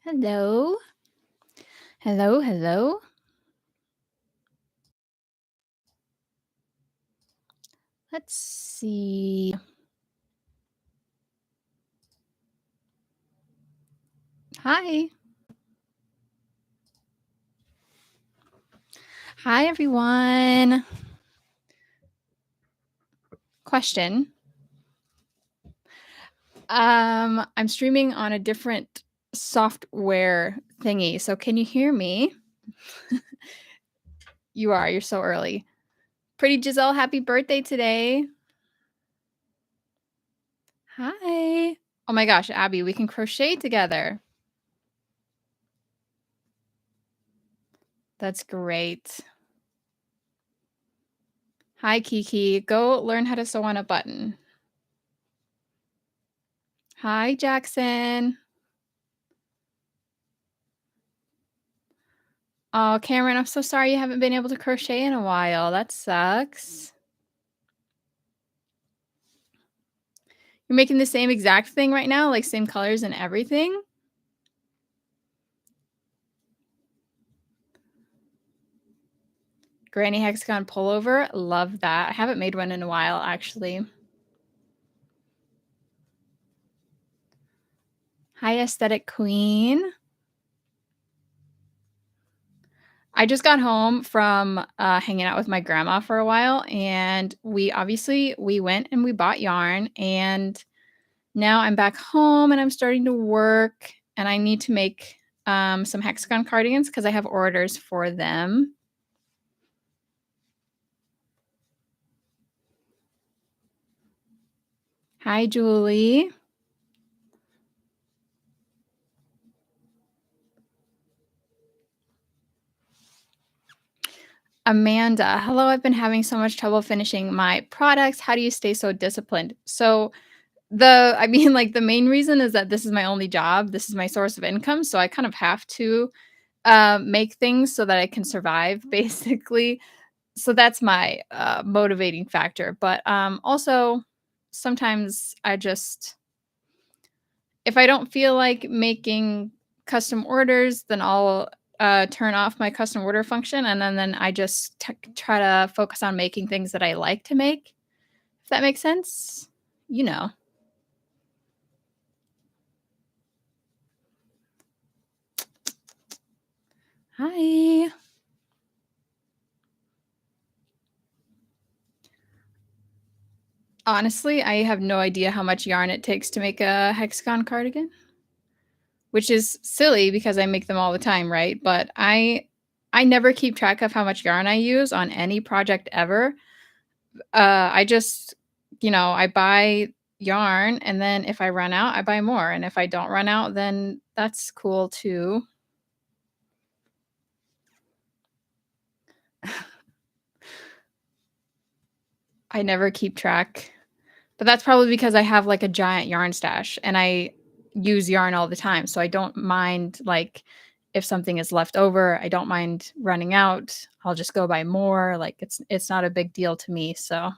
Hello. Hello, hello. Let's see. Hi. Hi, everyone. Question. I'm streaming on a different software thingy, so can you hear me? You are. You're so early. Pretty Giselle, happy birthday today. Hi. Oh my gosh, Abby, we can crochet together. That's great. Hi, Kiki. Go learn how to sew on a button. Hi, Jackson. Oh, Cameron, I'm so sorry you haven't been able to crochet in a while. That sucks. You're making the same exact thing right now, like same colors and everything? Granny Hexagon pullover. Love that. I haven't made one in a while, actually. Hi, Aesthetic Queen. I just got home from hanging out with my grandma for a while, and we went and we bought yarn, and now I'm back home and I'm starting to work, and I need to make some Hexagon cardigans because I have orders for them. Hi, Julie. Amanda, hello. I've been having so much trouble finishing my products. How do you stay so disciplined? So, the main reason is that this is my only job. This is my source of income. So, I kind of have to make things so that I can survive, basically. So, that's my motivating factor. But also, sometimes if I don't feel like making custom orders, then I'll turn off my custom order function, and then I just try to focus on making things that I like to make. If that makes sense, you know. Hi. Honestly, I have no idea how much yarn it takes to make a hexagon cardigan, which is silly because I make them all the time, right? But I never keep track of how much yarn I use on any project ever. I just, I buy yarn, and then if I run out, I buy more, and if I don't run out, then that's cool too. I never keep track, but that's probably because I have like a giant yarn stash and I use yarn all the time, so I don't mind like if something is left over, I don't mind running out. I'll just go buy more. Like it's not a big deal to me, so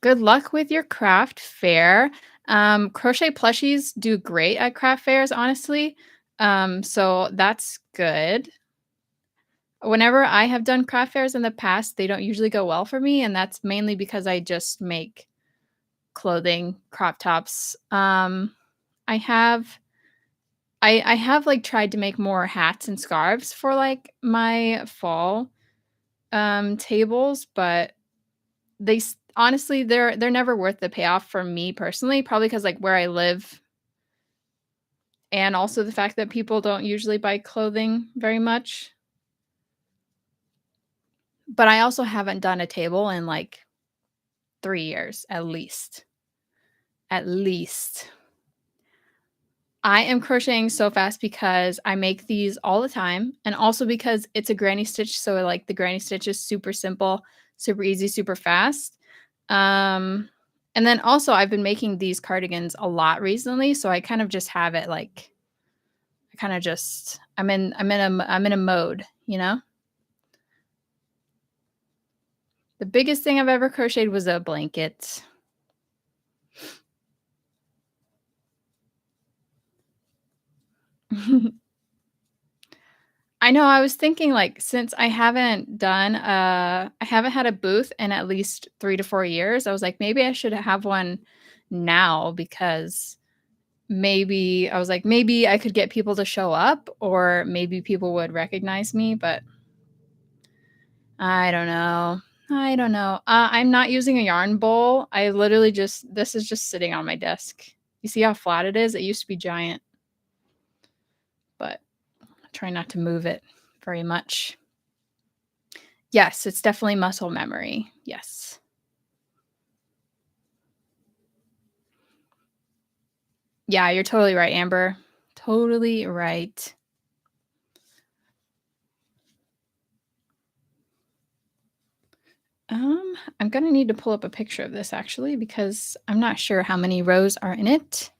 good luck with your craft fair. Crochet plushies do great at craft fairs, honestly. So that's good. Whenever I have done craft fairs in the past, they don't usually go well for me, and that's mainly because I just make clothing, crop tops. I have I have like tried to make more hats and scarves for like my fall tables, but honestly they're never worth the payoff for me personally, probably because like where I live and also the fact that people don't usually buy clothing very much. But I also haven't done a table in like 3 years at least. At least. I am crocheting so fast because I make these all the time, and also because it's a granny stitch, so like the granny stitch is super simple, super easy, super fast. Um, and then also I've been making these cardigans a lot recently, so I kind of just have it like I kind of just I'm in a mode, you know? The biggest thing I've ever crocheted was a blanket. I know, I was thinking, like, since I haven't had a booth in at least 3 to 4 years, I was like, "Maybe I should have one now," because maybe I was like, "Maybe I could get people to show up, or maybe people would recognize me," but I don't know. I don't know. I'm not using a yarn bowl. I literally just this is just sitting on my desk. You see how flat it is? It used to be giant, but I try not to move it very much. Yes, it's definitely muscle memory. Yes. Yeah, you're totally right, Amber. Totally right. I'm gonna need to pull up a picture of this actually because I'm not sure how many rows are in it.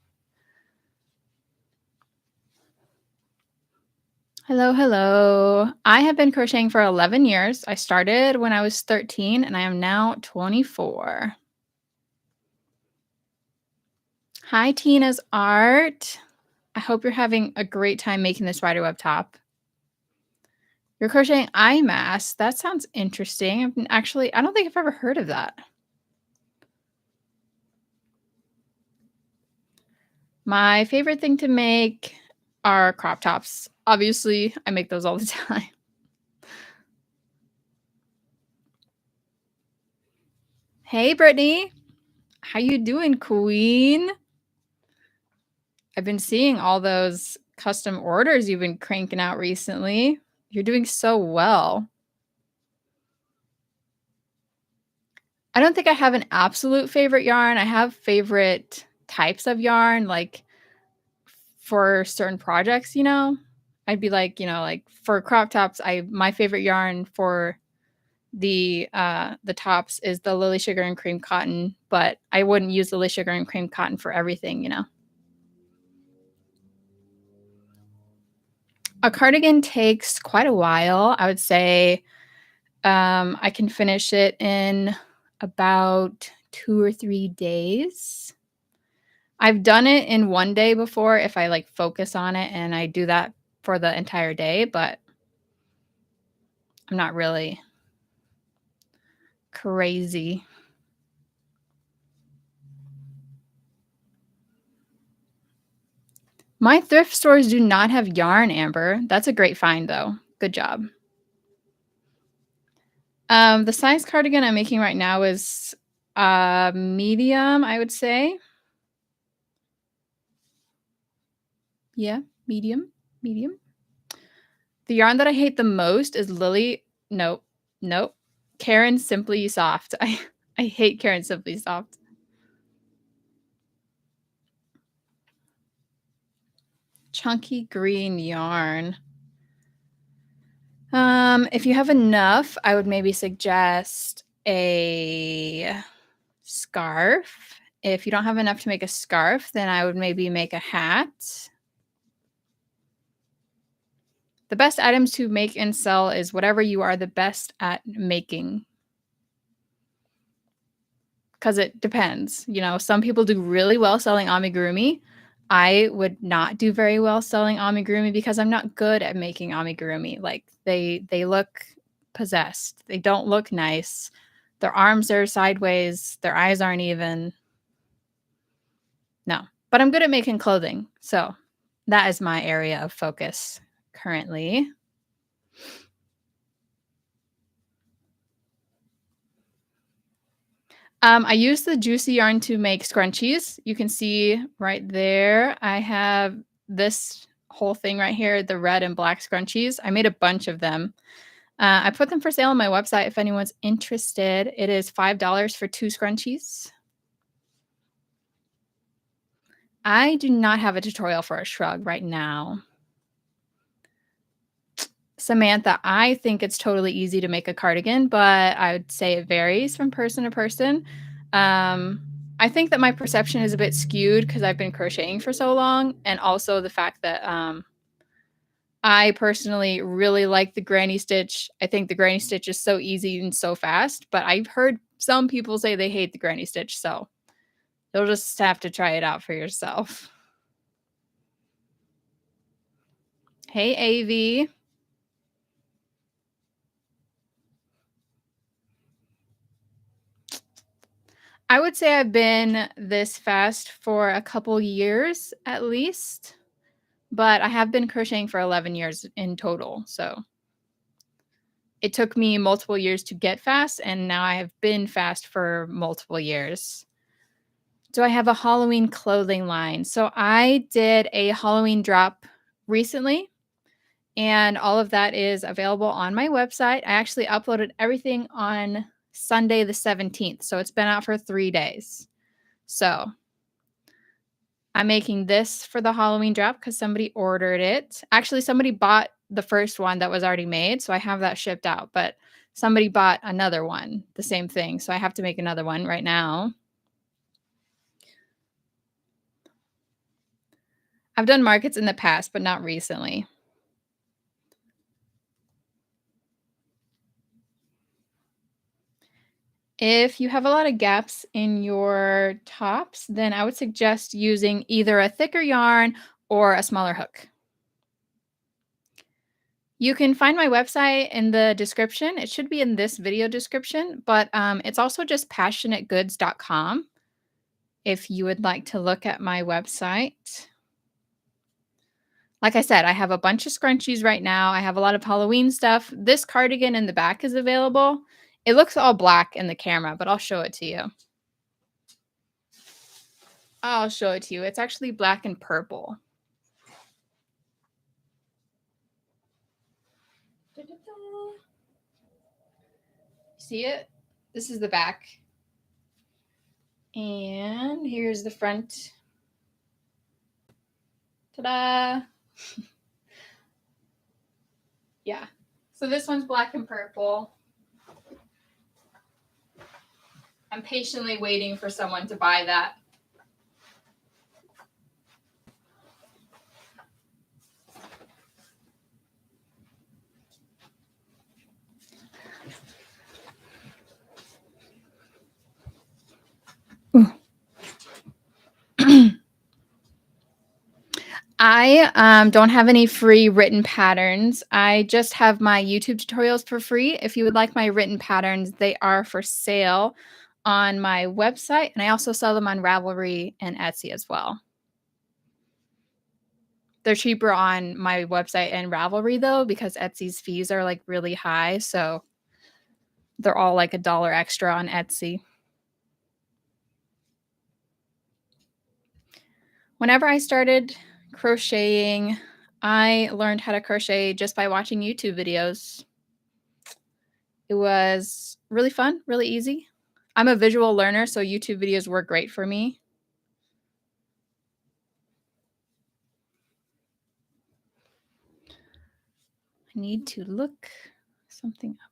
Hello, hello. I have been crocheting for 11 years. I started when I was 13 and I am now 24. Hi, Tina's art. I hope you're having a great time making this spiderweb top. You're crocheting eye masks. That sounds interesting. I don't think I've ever heard of that. My favorite thing to make are crop tops. Obviously, I make those all the time. Hey, Brittany. How you doing, queen? I've been seeing all those custom orders you've been cranking out recently. You're doing so well. I don't think I have an absolute favorite yarn. I have favorite types of yarn, like for certain projects, you know. I'd be like, you know, like for crop tops, my favorite yarn for the tops is the Lily Sugar and Cream Cotton, but I wouldn't use Lily Sugar and Cream Cotton for everything, you know. A cardigan takes quite a while. I would say I can finish it in about 2 or 3 days. I've done it in 1 day before if I, like, focus on it and I do that for the entire day, but I'm not really crazy. My thrift stores do not have yarn, Amber. That's a great find, though. Good job. The size cardigan I'm making right now is, medium, I would say. Yeah, medium, medium. The yarn that I hate the most is nope, nope. Karen Simply Soft. I hate Karen Simply Soft. Chunky green yarn. If you have enough, I would maybe suggest a scarf. If you don't have enough to make a scarf, then I would maybe make a hat. The best items to make and sell is whatever you are the best at making. Because it depends. You know, some people do really well selling amigurumi. I would not do very well selling amigurumi because I'm not good at making amigurumi. Like they look possessed. They don't look nice. Their arms are sideways. Their eyes aren't even. No. But I'm good at making clothing. So that is my area of focus currently. I use the juicy yarn to make scrunchies. You can see right there, I have this whole thing right here, the red and black scrunchies. I made a bunch of them. I put them for sale on my website if anyone's interested. It is $5 for 2 scrunchies. I do not have a tutorial for a shrug right now. Samantha, I think it's totally easy to make a cardigan, but I would say it varies from person to person. I think that my perception is a bit skewed because I've been crocheting for so long, and also the fact that I personally really like the granny stitch. I think the granny stitch is so easy and so fast, but I've heard some people say they hate the granny stitch, so you'll just have to try it out for yourself. Hey, Avi. I would say I've been this fast for a couple years at least, but I have been crocheting for 11 years in total. So it took me multiple years to get fast, and now I have been fast for multiple years. Do I have a Halloween clothing line? So I did a Halloween drop recently, and all of that is available on my website. I actually uploaded everything on Sunday the 17th, so it's been out for 3 days. So I'm making this for the Halloween drop because somebody ordered it. Actually, somebody bought the first one that was already made, so I have that shipped out, but somebody bought another one, the same thing, so I have to make another one right now. I've done markets in the past, but not recently. If you have a lot of gaps in your tops, then I would suggest using either a thicker yarn or a smaller hook. You can find my website in the description. It should be in this video description, but it's also just passionategoods.com if you would like to look at my website. Like I said, I have a bunch of scrunchies right now. I have a lot of Halloween stuff. This cardigan in the back is available. It looks all black in the camera, but I'll show it to you. I'll show it to you. It's actually black and purple. See it? This is the back. And here's the front. Ta-da! Yeah. So this one's black and purple. I'm patiently waiting for someone to buy that. I don't have any free written patterns. I just have my YouTube tutorials for free. If you would like my written patterns, they are for sale on my website, and I also sell them on Ravelry and Etsy as well. They're cheaper on my website and Ravelry though, because Etsy's fees are like really high, so they're all like $1 extra on Etsy. Whenever I started crocheting, I learned how to crochet just by watching YouTube videos. It was really fun, really easy. I'm a visual learner, so YouTube videos work great for me. I need to look something up.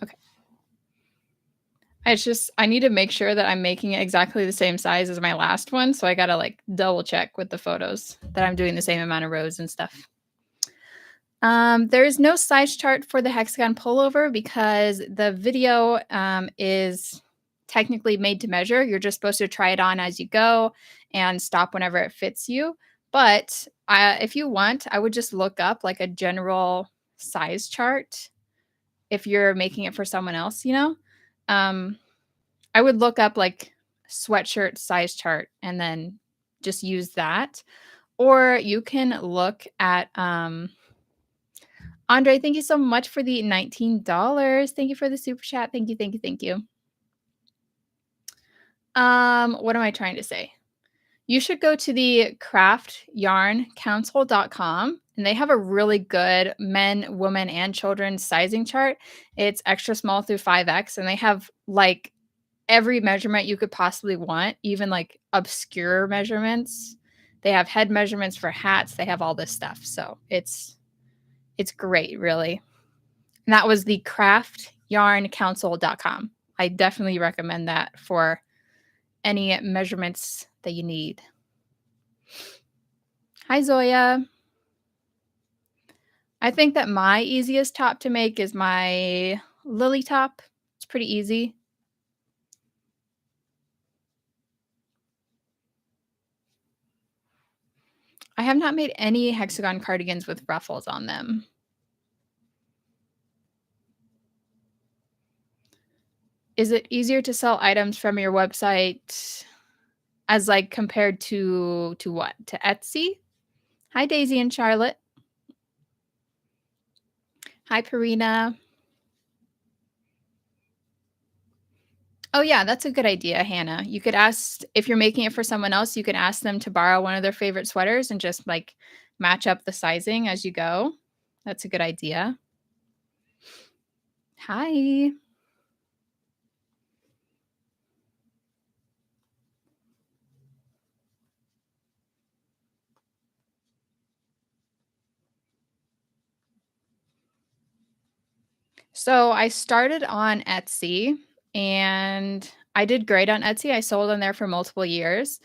Okay. I need to make sure that I'm making it exactly the same size as my last one, so I gotta like double check with the photos that I'm doing the same amount of rows and stuff. There is no size chart for the Hexagon pullover because the video is technically made to measure. You're just supposed to try it on as you go and stop whenever it fits you. But if you want, I would just look up like a general size chart if you're making it for someone else, you know? I would look up like sweatshirt size chart and then just use that. Or you can look at Andre, thank you so much for the $19. Thank you for the super chat. Thank you, thank you, thank you. What am I trying to say? You should go to the craftyarncouncil.com, and they have a really good men, women, and children's sizing chart. It's extra small through 5X, and they have like every measurement you could possibly want, even like obscure measurements. They have head measurements for hats. They have all this stuff. So it's great, really. And that was the craftyarncouncil.com. I definitely recommend that for any measurements that you need. Hi, Zoya. I think that my easiest top to make is my lily top. It's pretty easy. I have not made any hexagon cardigans with ruffles on them. Is it easier to sell items from your website as, like, compared to what? To Etsy? Hi, Daisy and Charlotte. Hi, Karina. Oh, yeah, that's a good idea, Hannah. You could ask if you're making it for someone else, you could ask them to borrow one of their favorite sweaters and just, like, match up the sizing as you go. That's a good idea. Hi. So I started on Etsy and I did great on Etsy. I sold on there for multiple years.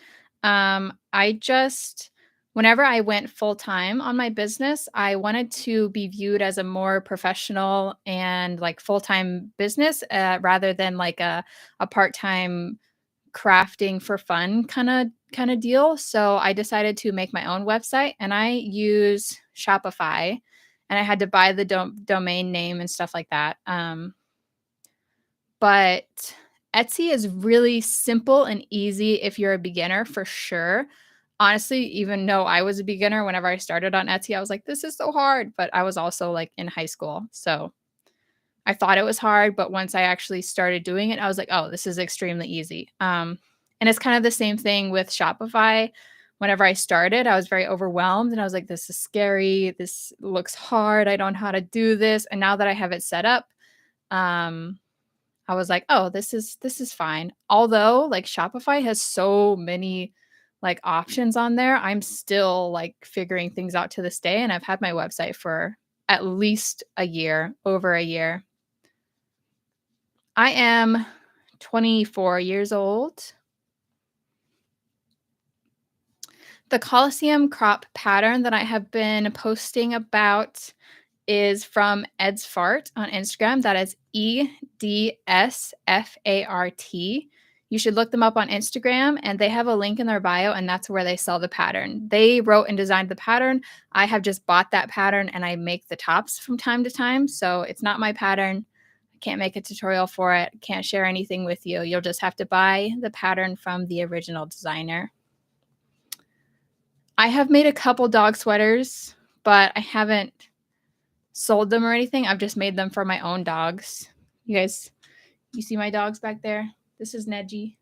I just, whenever I went full time on my business, I wanted to be viewed as a more professional and like full time business rather than like a part time crafting for fun kind of deal. So I decided to make my own website and I use Shopify and I had to buy the domain name and stuff like that. But Etsy is really simple and easy if you're a beginner for sure. Honestly, even though I was a beginner whenever I started on Etsy, I was like, this is so hard. But I was also like in high school. So I thought it was hard, but once I actually started doing it, I was like, "Oh, this is extremely easy." And it's kind of the same thing with Shopify. Whenever I started, I was very overwhelmed and I was like, "This is scary. This looks hard. I don't know how to do this." And now that I have it set up, um, I was like, "Oh, this is fine." Although, like, Shopify has so many, like, options on there, I'm still, like, figuring things out to this day, and I've had my website for at least a year, over a year. I am 24 years old. The Coliseum crop pattern that I have been posting about is from Edsfart on Instagram. That is EDSFART. You should look them up on Instagram, and they have a link in their bio, and that's where they sell the pattern. They wrote and designed the pattern. I have just bought that pattern, and I make the tops from time to time. So it's not my pattern. I can't make a tutorial for it. Can't share anything with you. You'll just have to buy the pattern from the original designer. I have made a couple dog sweaters, but I haven't sold them or anything. I've just made them for my own dogs. You guys, you see my dogs back there? This is Neji.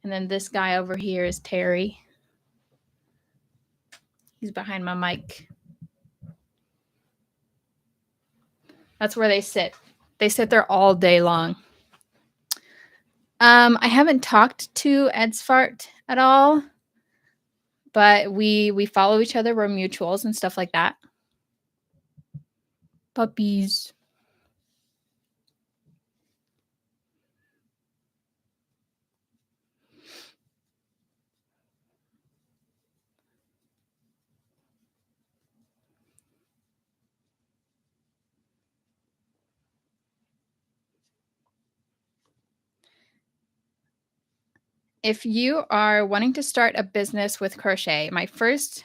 And then this guy over here is Terry. He's behind my mic. That's where they sit. They sit there all day long. I haven't talked to Edsfart at all, but we follow each other. We're mutuals and stuff like that. Puppies. If you are wanting to start a business with crochet, my first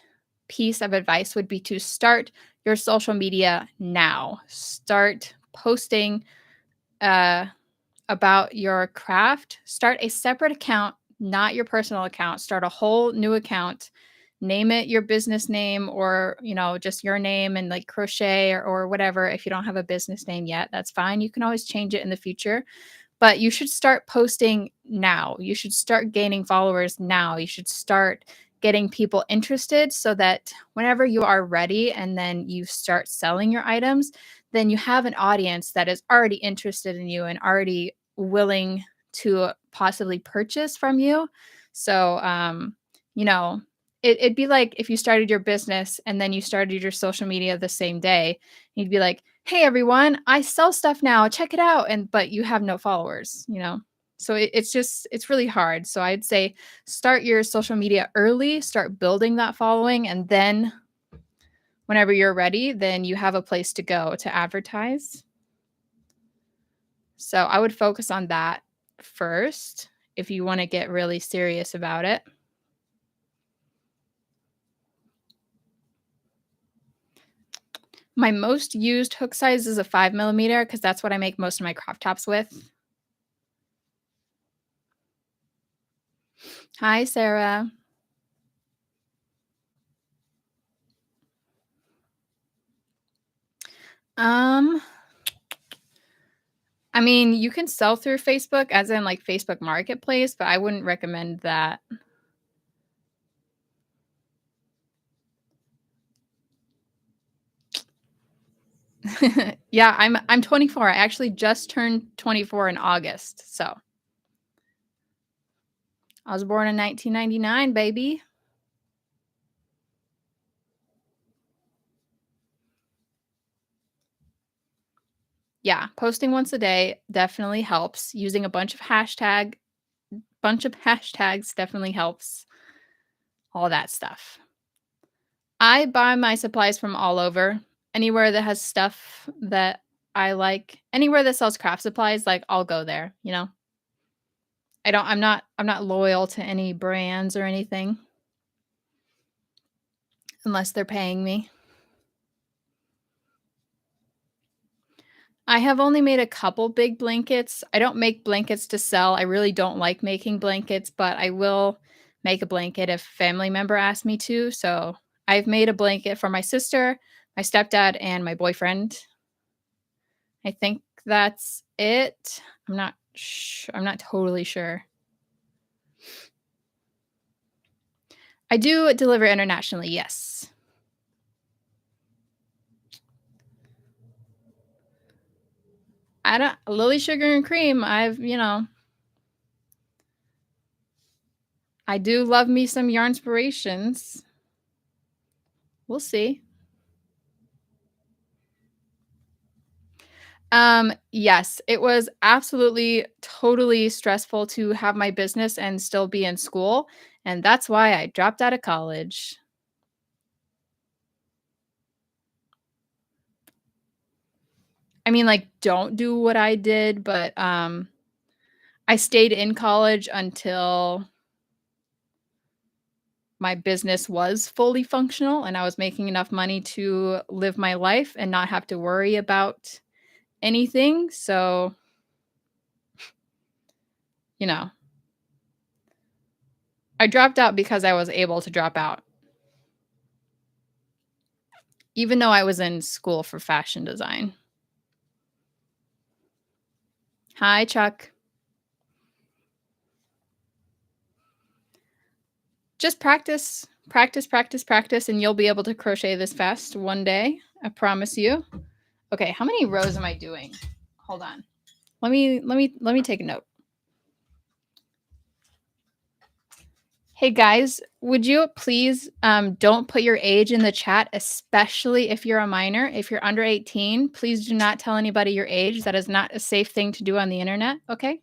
piece of advice would be to start your social media now. Start posting about your craft. Start a separate account, not your personal account. Start a whole new account. Name it your business name or, just your name and like crochet or whatever. If you don't have a business name yet, that's fine. You can always change it in the future. But you should start posting now. You should start gaining followers now. You should start getting people interested so that whenever you are ready and then you start selling your items, then you have an audience that is already interested in you and already willing to possibly purchase from you. So, you know, it'd be like if you started your business and then you started your social media the same day, you'd be like, "Hey everyone, I sell stuff now. Check it out." And but you have no followers. So it's really hard. So I'd say start your social media early, start building that following, and then whenever you're ready, then you have a place to go to advertise. So I would focus on that first if you want to get really serious about it. My most used hook size is a 5mm because that's what I make most of my crop tops with. Hi, Sarah. Um, I mean, you can sell through Facebook as in like Facebook Marketplace, but I wouldn't recommend that. Yeah, I'm 24. I actually just turned 24 in August. So I was born in 1999, baby. Yeah, posting once a day definitely helps. Using a bunch of hashtags definitely helps. All that stuff. I buy my supplies from all over. Anywhere that has stuff that I like, anywhere that sells craft supplies, like I'll go there, you know. I'm not loyal to any brands or anything unless they're paying me. I have only made a couple big blankets. I don't make blankets to sell. I really don't like making blankets, but I will make a blanket if a family member asks me to. So I've made a blanket for my sister, my stepdad, and my boyfriend. I think that's it. I'm not totally sure. I do deliver internationally, yes. I don't Lily Sugar and Cream, I do love me some yarn inspirations. We'll see. Yes, it was absolutely totally stressful to have my business and still be in school, and that's why I dropped out of college. I mean, like, don't do what I did, but I stayed in college until my business was fully functional and I was making enough money to live my life and not have to worry about anything. So, you know, I dropped out because I was able to drop out, even though I was in school for fashion design. Hi, Chuck. Just practice, practice, practice, practice, and you'll be able to crochet this fast one day. I promise you. Okay, how many rows am I doing? Hold on. Let me take a note. Hey guys, would you please don't put your age in the chat, especially if you're a minor. If you're under 18, please do not tell anybody your age. That is not a safe thing to do on the internet, okay?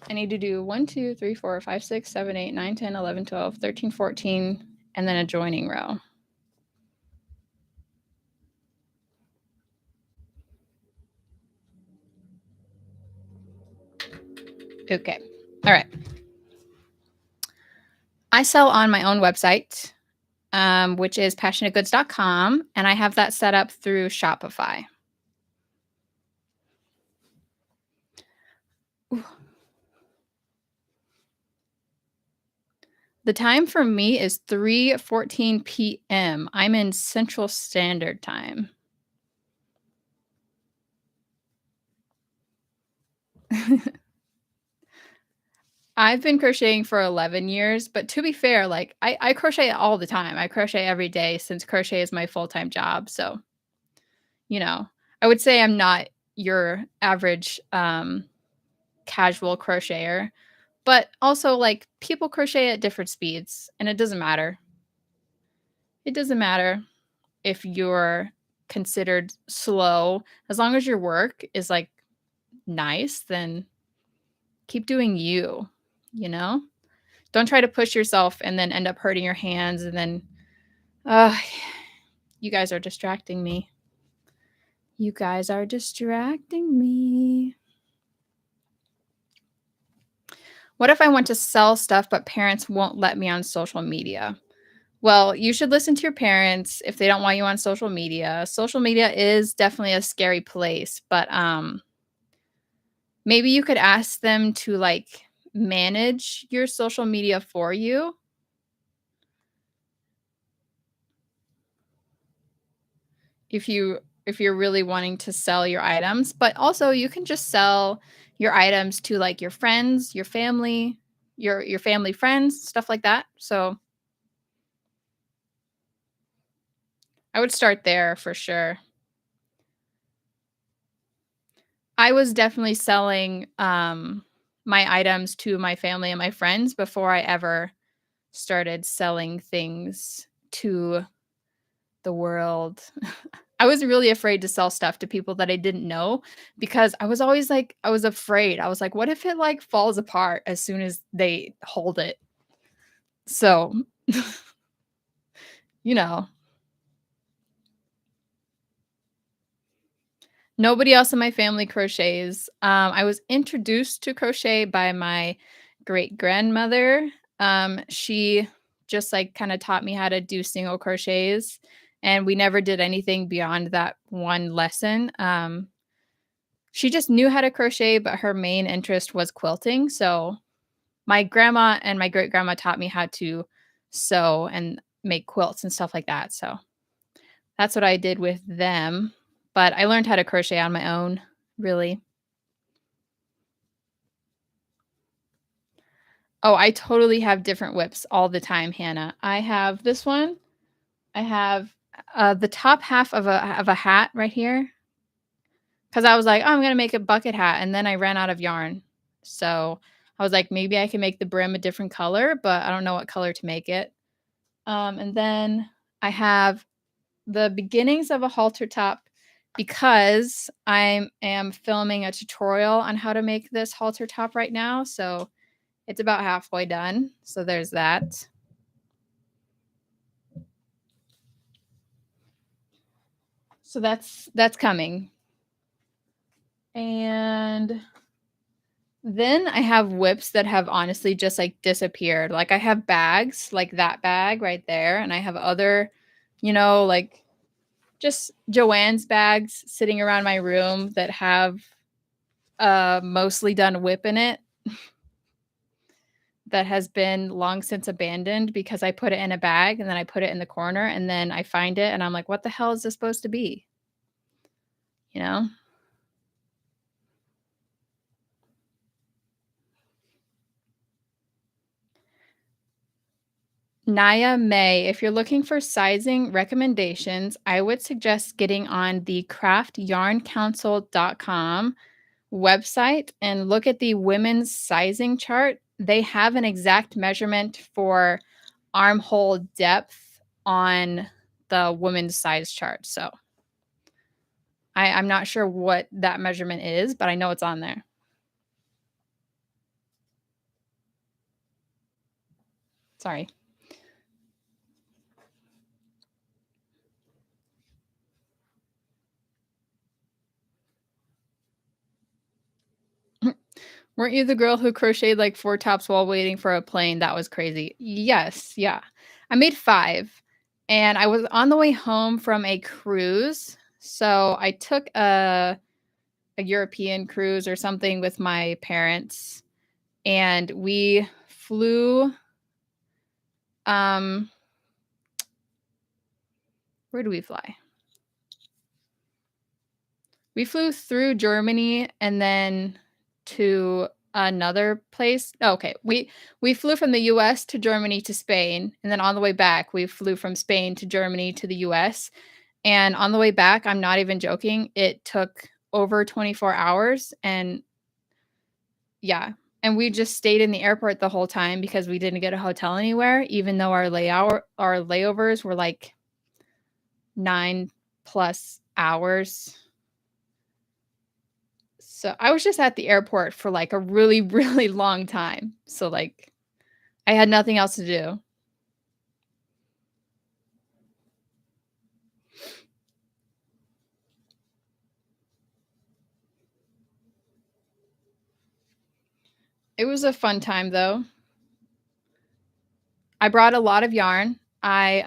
I need to do 1, 2, 3, 4, 5, 6, 7, 8, 9, 10, 11, 12, 13, 14, and then a joining row. Okay. All right. I sell on my own website, which is passionategoods.com, and I have that set up through Shopify. Ooh. The time for me is 3:14 p.m. I'm in Central Standard Time. I've been crocheting for 11 years, but to be fair, like I crochet all the time. I crochet every day since crochet is my full-time job. So, you know, I would say I'm not your average casual crocheter, but also like people crochet at different speeds and it doesn't matter. It doesn't matter if you're considered slow. As long as your work is like nice, then keep doing you, you know? Don't try to push yourself and then end up hurting your hands, and then, uh, you guys are distracting me. You guys are distracting me. What if I want to sell stuff, but parents won't let me on social media? Well, you should listen to your parents if they don't want you on social media. Social media is definitely a scary place, but maybe you could ask them to like manage your social media for you if you're really wanting to sell your items, but also you can just sell your items to like your friends, your family, your family friends, stuff like that. So, I would start there for sure. I was definitely selling, my items to my family and my friends before I ever started selling things to the world. I was really afraid to sell stuff to people that I didn't know because I was always like I was afraid. I was like, "What if it, like, falls apart as soon as they hold it?" So, you know, nobody else in my family crochets. I was introduced to crochet by my great-grandmother. She just, like, kinda taught me how to do single crochets, and we never did anything beyond that one lesson. She just knew how to crochet, but her main interest was quilting, so my grandma and my great-grandma taught me how to sew and make quilts and stuff like that, so that's what I did with them, but I learned how to crochet on my own, really. Oh, I totally have different whips all the time, Hannah. I have this one. I have, the top half of a hat right here, because I was like, "Oh, I'm gonna make a bucket hat," and then I ran out of yarn. So, I was like, "Maybe I can make the brim a different color," but I don't know what color to make it. And then I have the beginnings of a halter top because I am filming a tutorial on how to make this halter top right now, so it's about halfway done. So there's that. So that's coming. And then I have whips that have honestly just like disappeared. Like I have bags, like that bag right there, and I have other, like just Joanne's bags sitting around my room that have a mostly done whip in it that has been long since abandoned because I put it in a bag and then I put it in the corner and then I find it and I'm like, "What the hell is this supposed to be?" You know? Naya May, if you're looking for sizing recommendations, I would suggest getting on the craftyarncouncil.com website and look at the women's sizing chart. They have an exact measurement for armhole depth on the women's size chart. So I'm not sure what that measurement is, but I know it's on there. Sorry. Weren't you the girl who crocheted like 4 tops while waiting for a plane? That was crazy. Yes, yeah. I made 5, and I was on the way home from a cruise. So I took a European cruise or something with my parents, and we flew, um where do we fly? We flew through Germany and then to another place. Oh, okay. We flew from the US to Germany to Spain, and then on the way back, we flew from Spain to Germany to the US. And on the way back, I'm not even joking, it took over 24 hours and yeah, and we just stayed in the airport the whole time because we didn't get a hotel anywhere, even though our layovers were like 9 plus hours. So I was just at the airport for like a really, really long time. So like I had nothing else to do. It was a fun time, though. I brought a lot of yarn. I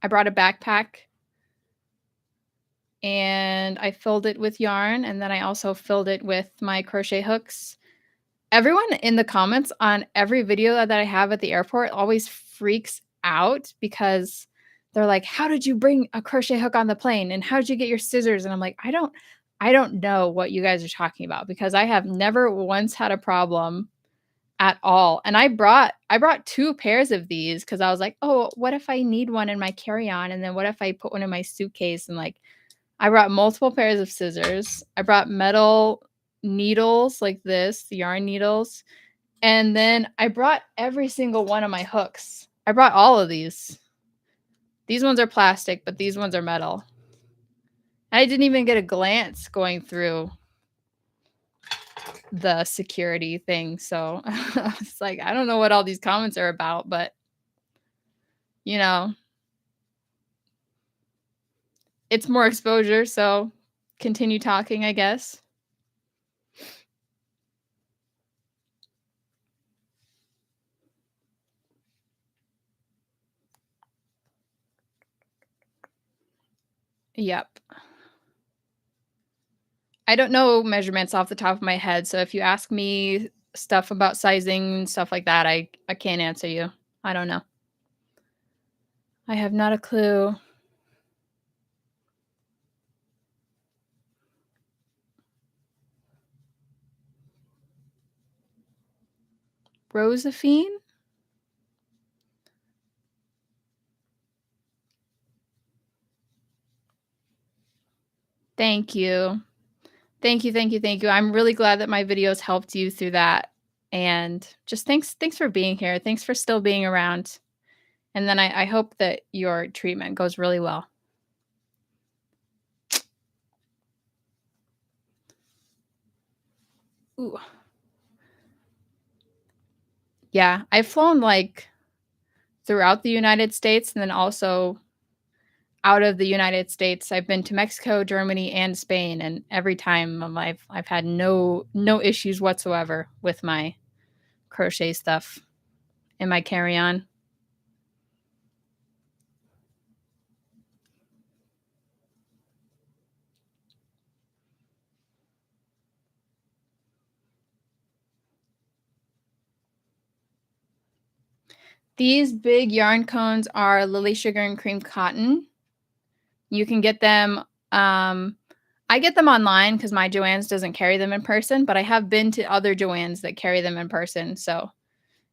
brought a backpack and I filled it with yarn, and then I also filled it with my crochet hooks. Everyone in the comments on every video that I have at the airport always freaks out because they're like, "How did you bring a crochet hook on the plane? And how did you get your scissors?" And I'm like, "I don't know what you guys are talking about because I have never once had a problem at all." And I brought 2 pairs of these because I was like, "Oh, what if I need one in my carry-on? And then what if I put one in my suitcase?" And, like, I brought multiple pairs of scissors. I brought metal needles like this, the yarn needles, and then I brought every single one of my hooks. I brought all of these. These ones are plastic, but these ones are metal. I didn't even get a glance going through the security thing, so I was like, I don't know what all these comments are about, but, you know, it's more exposure, so continue talking, I guess. Yep. I don't know measurements off the top of my head, so if you ask me stuff about sizing and stuff like that, I can't answer you. I don't know. I have not a clue. Josephine? Thank you. Thank you, thank you, thank you. I'm really glad that my videos helped you through that, and just thanks for being here. Thanks for still being around, and then I hope that your treatment goes really well. Ooh. Yeah, I've flown, like, throughout the United States and then also out of the United States. I've been to Mexico, Germany, and Spain, and every time, I've had no issues whatsoever with my crochet stuff in my carry-on. These big yarn cones are Lily Sugar and Cream Cotton. You can get them, I get them online because my Joann's doesn't carry them in person, but I have been to other Joann's that carry them in person, so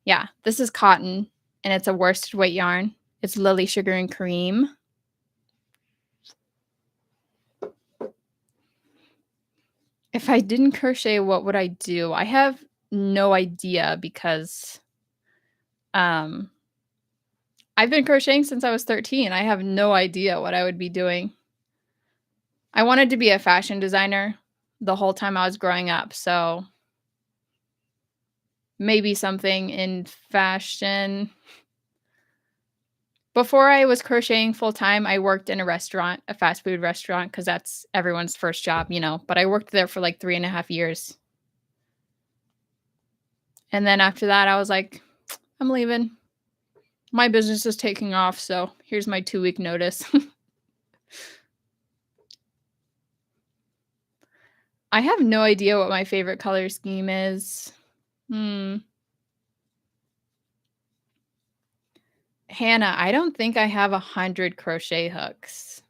yeah. This is cotton, and it's a worsted weight yarn. It's Lily Sugar and Cream. If I didn't crochet, what would I do? I have no idea because, um, I've been crocheting since I was 13. I have no idea what I would be doing. I wanted to be a fashion designer the whole time I was growing up, so maybe something in fashion. Before I was crocheting full time, I worked in a restaurant, a fast food restaurant, because that's everyone's first job, but I worked there for, like, 3.5 years. And then after that, I was like, "I'm leaving. My business is taking off, so here's my 2-week notice." I have no idea what my favorite color scheme is. Hmm. Hannah, I don't think I have 100 crochet hooks.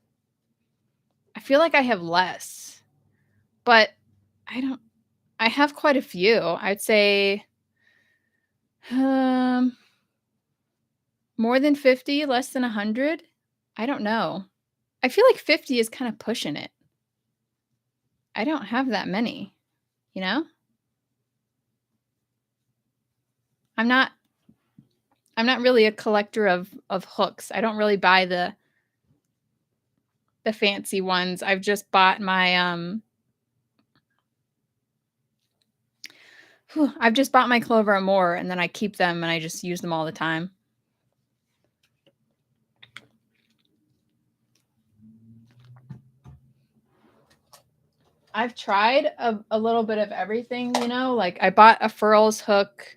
I feel like I have less, but I don't I have quite a few. I'd say, um, more than 50, less than 100? I don't know. I feel like 50 is kinda pushing it. I don't have that many, you know? I'm not I'm not really a collector of hooks. I don't really buy the fancy ones. I've just bought my, Whew, I've just bought my Clover and more, and then I keep them and I just use them all the time. I've tried a little bit of everything, you know, like I bought a furls hook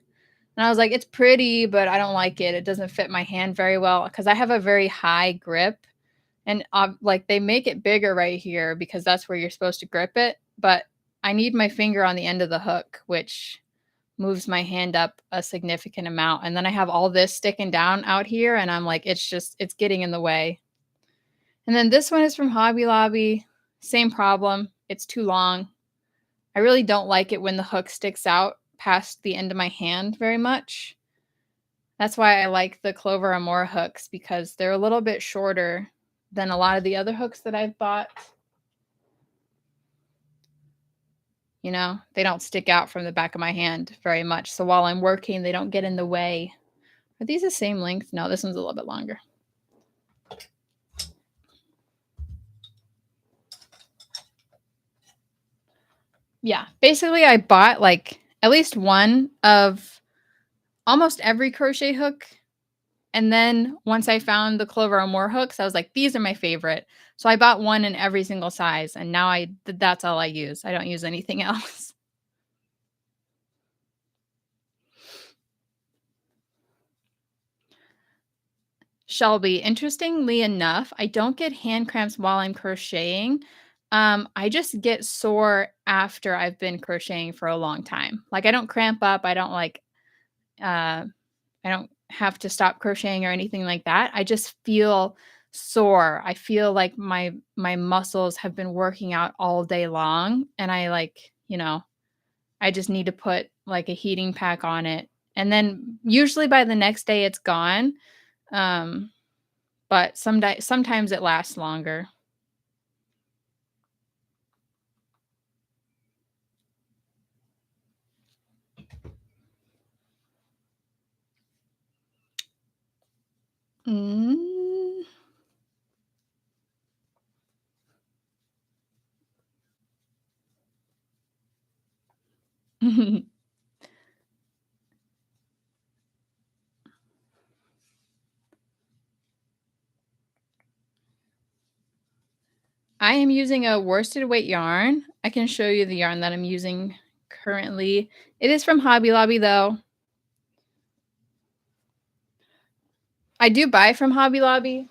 and I was like, it's pretty, but I don't like it. It doesn't fit my hand very well because I have a very high grip. And like they make it bigger right here because that's where you're supposed to grip it. But I need my finger on the end of the hook, which moves my hand up a significant amount. And then I have all this sticking down out here. And I'm like, it's getting in the way. And then this one is from Hobby Lobby. Same problem. It's too long. I really don't like it when the hook sticks out past the end of my hand very much. That's why I like the Clover Amore hooks because they're a little bit shorter than a lot of the other hooks that I've bought. You know, they don't stick out from the back of my hand very much. So while I'm working, they don't get in the way. Are these the same length? No, this one's a little bit longer. Yeah, basically I bought like at least one of almost every crochet hook. And then once I found the Clover Amore hooks, I was like, these are my favorite. So I bought one in every single size. And now that's all I use. I don't use anything else. Shelby, interestingly enough, I don't get hand cramps while I'm crocheting. I just get sore after I've been crocheting for a long time. Like I don't cramp up. Uh, I don't have to stop crocheting or anything like that. I just feel sore. I feel like my muscles have been working out all day long, and I like, you know, I just need to put like a heating pack on it. And then usually by the next day it's gone. Um, but sometimes it lasts longer. Mm. I am using a worsted weight yarn. I can show you the yarn that I'm using currently. It is from Hobby Lobby though. I do buy from Hobby Lobby,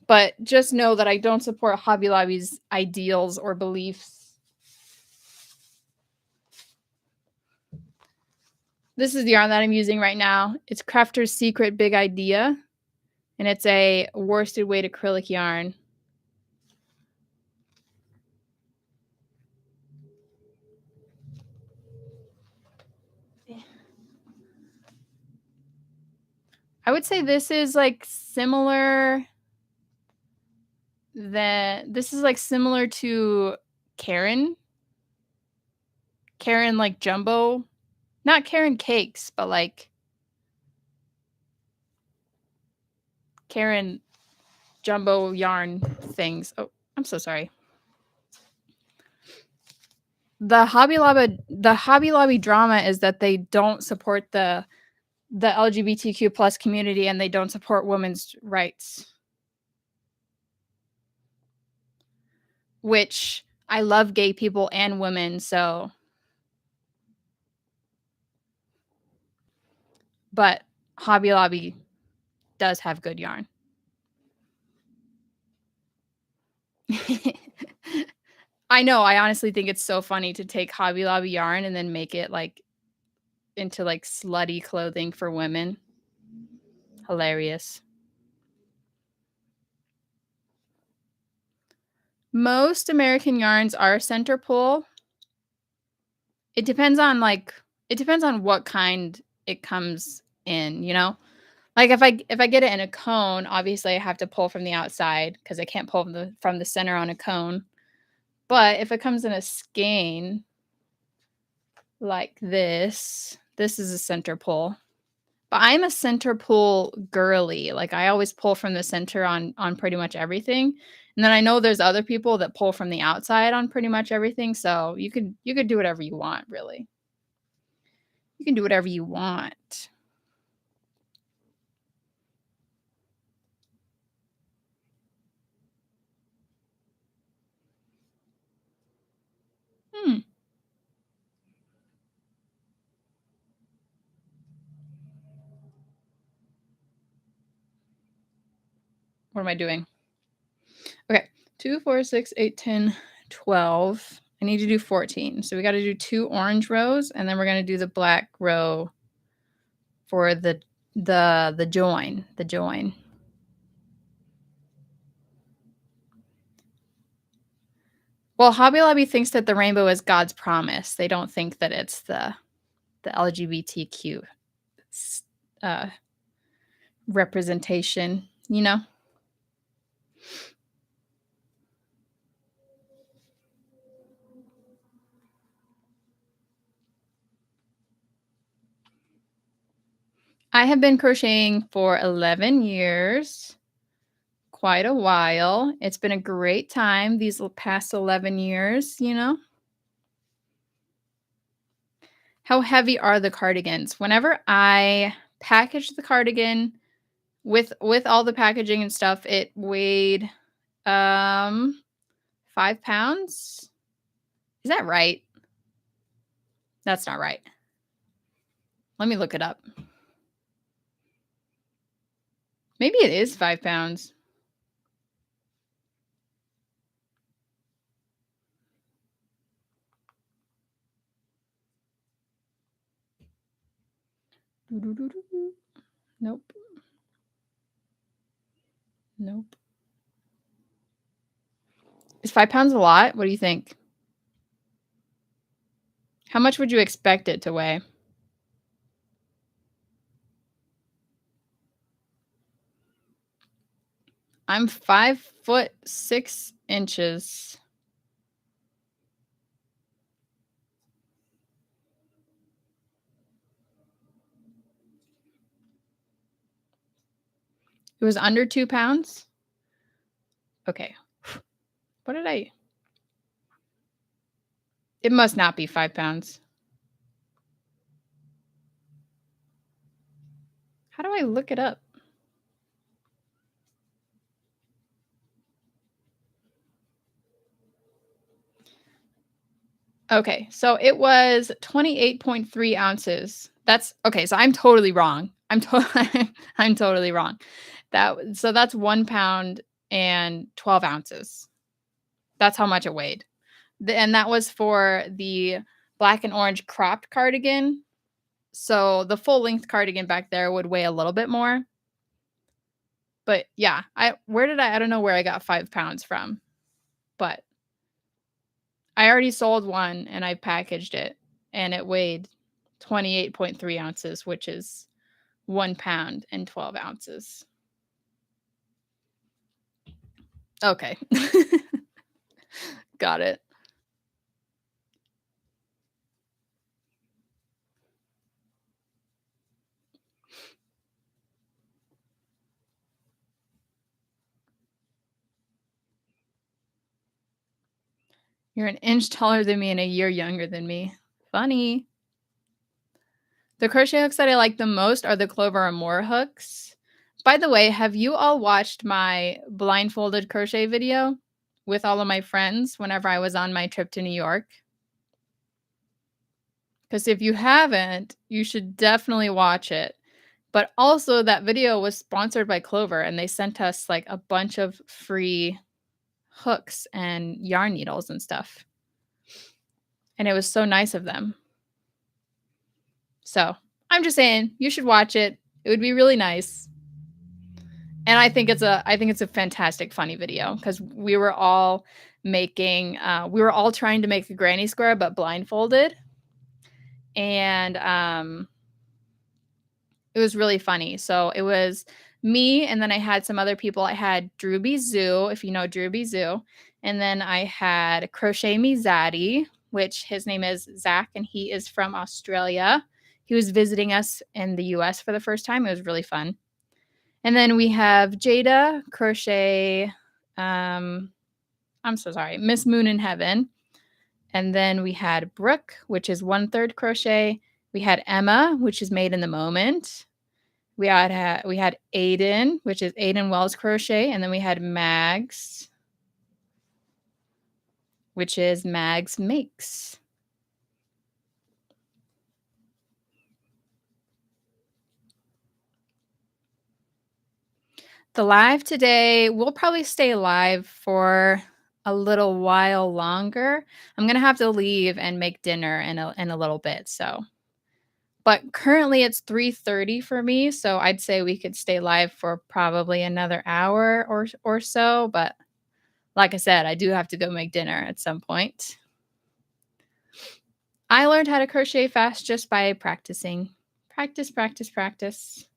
but just know that I don't support Hobby Lobby's ideals or beliefs. This is the yarn that I'm using right now. It's Crafter's Secret Big Idea, and it's a worsted weight acrylic yarn. I would say this is like similar to Karen. Karen like jumbo, not Karen cakes, but like Karen jumbo yarn things. Oh, I'm so sorry. The Hobby Lobby drama is that they don't support the LGBTQ plus community and they don't support women's rights. Which I love gay people and women, so but Hobby Lobby does have good yarn. I know, I honestly think it's so funny to take Hobby Lobby yarn and then make it like into like slutty clothing for women. Hilarious. Most American yarns are center pull. It depends on what kind it comes in, you know? Like if I get it in a cone, obviously I have to pull from the outside because I can't pull from the center on a cone. But if it comes in a skein like this is a center pull. But I'm a center pull girly, like, I always pull from the center on pretty much everything, and then I know there's other people that pull from the outside on pretty much everything, so you could do whatever you want, really. You can do whatever you want. Hmm, what am I doing? Okay, 2, 4, 6, 8, 10, 12. I need to do 14, so we gotta do 2 orange rows, and then we're gonna do the black row for the join. Well, Hobby Lobby thinks that the rainbow is God's promise. They don't think that it's the LGBTQ uh, representation, you know? I have been crocheting for 11 years, quite a while. It's been a great time these past 11 years, you know? How heavy are the cardigans? Whenever I packaged the cardigan with all the packaging and stuff, it weighed 5 pounds. Is that right? That's not right. Let me look it up. Maybe it is 5 pounds. Doo-doo-doo-doo-doo. Nope. Nope. Is 5 pounds a lot? What do you think? How much would you expect it to weigh? I'm 5 foot 6 inches. It was under 2 pounds? Okay. What did I It must not be 5 pounds. How do I look it up? Okay, so it was 28.3 ounces. That's okay, so I'm totally wrong. I'm totally wrong. So that's 1 pound and 12 ounces. That's how much it weighed. And that was for the black and orange cropped cardigan. So the full length cardigan back there would weigh a little bit more. But yeah, I don't know where I got 5 pounds from, but I already sold one and I packaged it and it weighed 28.3 ounces, which is 1 pound and 12 ounces. Okay. Got it. You're an inch taller than me and a year younger than me. Funny. The crochet hooks that I like the most are the Clover and More hooks. By the way, have you all watched my blindfolded crochet video with all of my friends whenever I was on my trip to New York? Because if you haven't, you should definitely watch it. But also, that video was sponsored by Clover, and they sent us like a bunch of free hooks and yarn needles and stuff. And it was so nice of them. So I'm just saying, you should watch it. It would be really nice. And I think it's a fantastic funny video because we were all trying to make a granny square but blindfolded. And it was really funny. So it was me, and then I had some other people. I had Drewby Zoo, if you know Drewby Zoo, and then I had Crochet Me Zaddy, which his name is Zach, and he is from Australia. He was visiting us in the US for the first time. It was really fun. And then we have Jada crochet, I'm so sorry, Miss Moon in Heaven. And then we had Brooke, which is 1/3 crochet. We had Emma, which is Made in the Moment. We had Aiden, which is Aiden Wells Crochet, and then we had Mags, which is Mags Makes. The live today, we'll probably stay live for a little while longer. I'm gonna have to leave and make dinner in a little bit, so. But currently it's 3:30 for me, so I'd say we could stay live for probably another hour or so, but like I said, I do have to go make dinner at some point. I learned how to crochet fast just by practicing. Practice, practice, practice.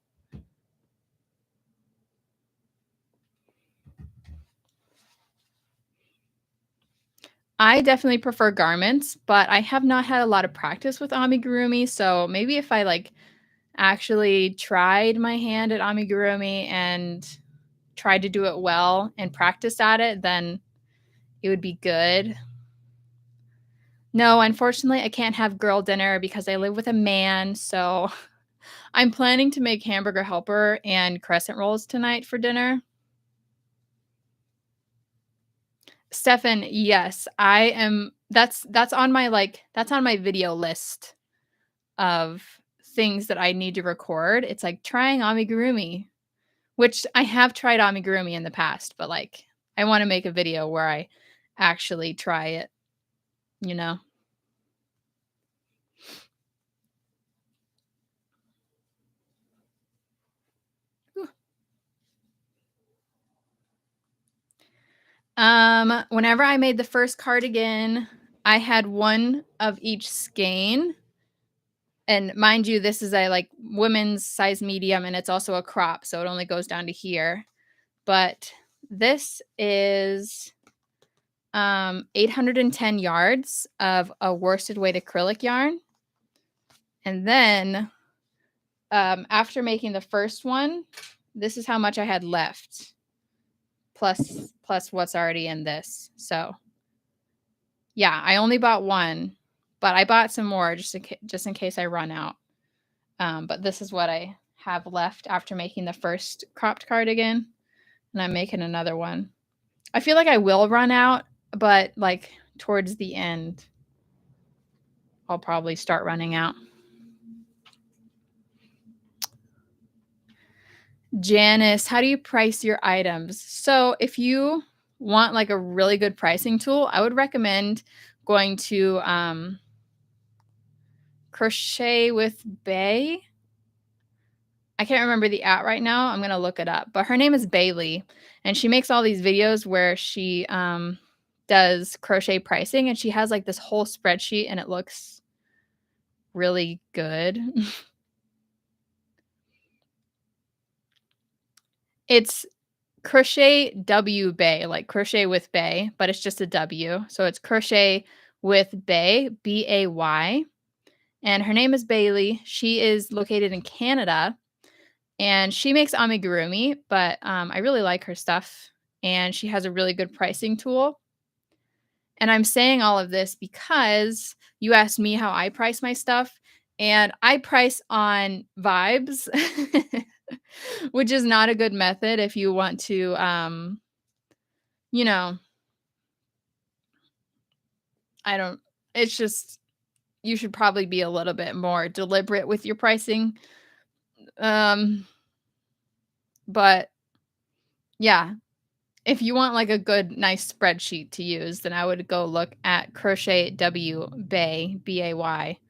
I definitely prefer garments, but I have not had a lot of practice with amigurumi, so maybe if I, like, actually tried my hand at amigurumi and tried to do it well and practiced at it, then it would be good. No, unfortunately, I can't have girl dinner because I live with a man, so I'm planning to make hamburger helper and crescent rolls tonight for dinner. Stefan, yes, I am that's on my, like that's on my video list of things that I need to record. It's like trying amigurumi, which I have tried amigurumi in the past, but, like, I wanna make a video where I actually try it, you know? Whenever I made the first cardigan, I had one of each skein, and mind you, this is a, like, women's size medium, and it's also a crop, so it only goes down to here, but this is, 810 yards of a worsted weight acrylic yarn, and then, after making the first one, this is how much I had left, plus what's already in this, so yeah, I only bought one, but I bought some more just in case I run out. But this is what I have left after making the first cropped cardigan, and I'm making another one. I feel like I will run out, but, like, towards the end, I'll probably start running out. Janice, how do you price your items? So if you want, like, a really good pricing tool, I would recommend going to, Crochet with Bay. I can't remember the at right now. I'm gonna look it up, but her name is Bailey, and she makes all these videos where she, does crochet pricing, and she has, like, this whole spreadsheet, and it looks really good. It's Crochet W Bay, like Crochet with Bay, but it's just a W, so it's Crochet with Bay, Bay, and her name is Bailey. She is located in Canada, and she makes amigurumi, but, I really like her stuff, and she has a really good pricing tool. And I'm saying all of this because you asked me how I price my stuff, and I price on vibes, which is not a good method if you want to, you know, I don't it's just you should probably be a little bit more deliberate with your pricing. Um, but yeah, if you want, like, a good, nice spreadsheet to use, then I would go look at Crochet W Bay, Bay,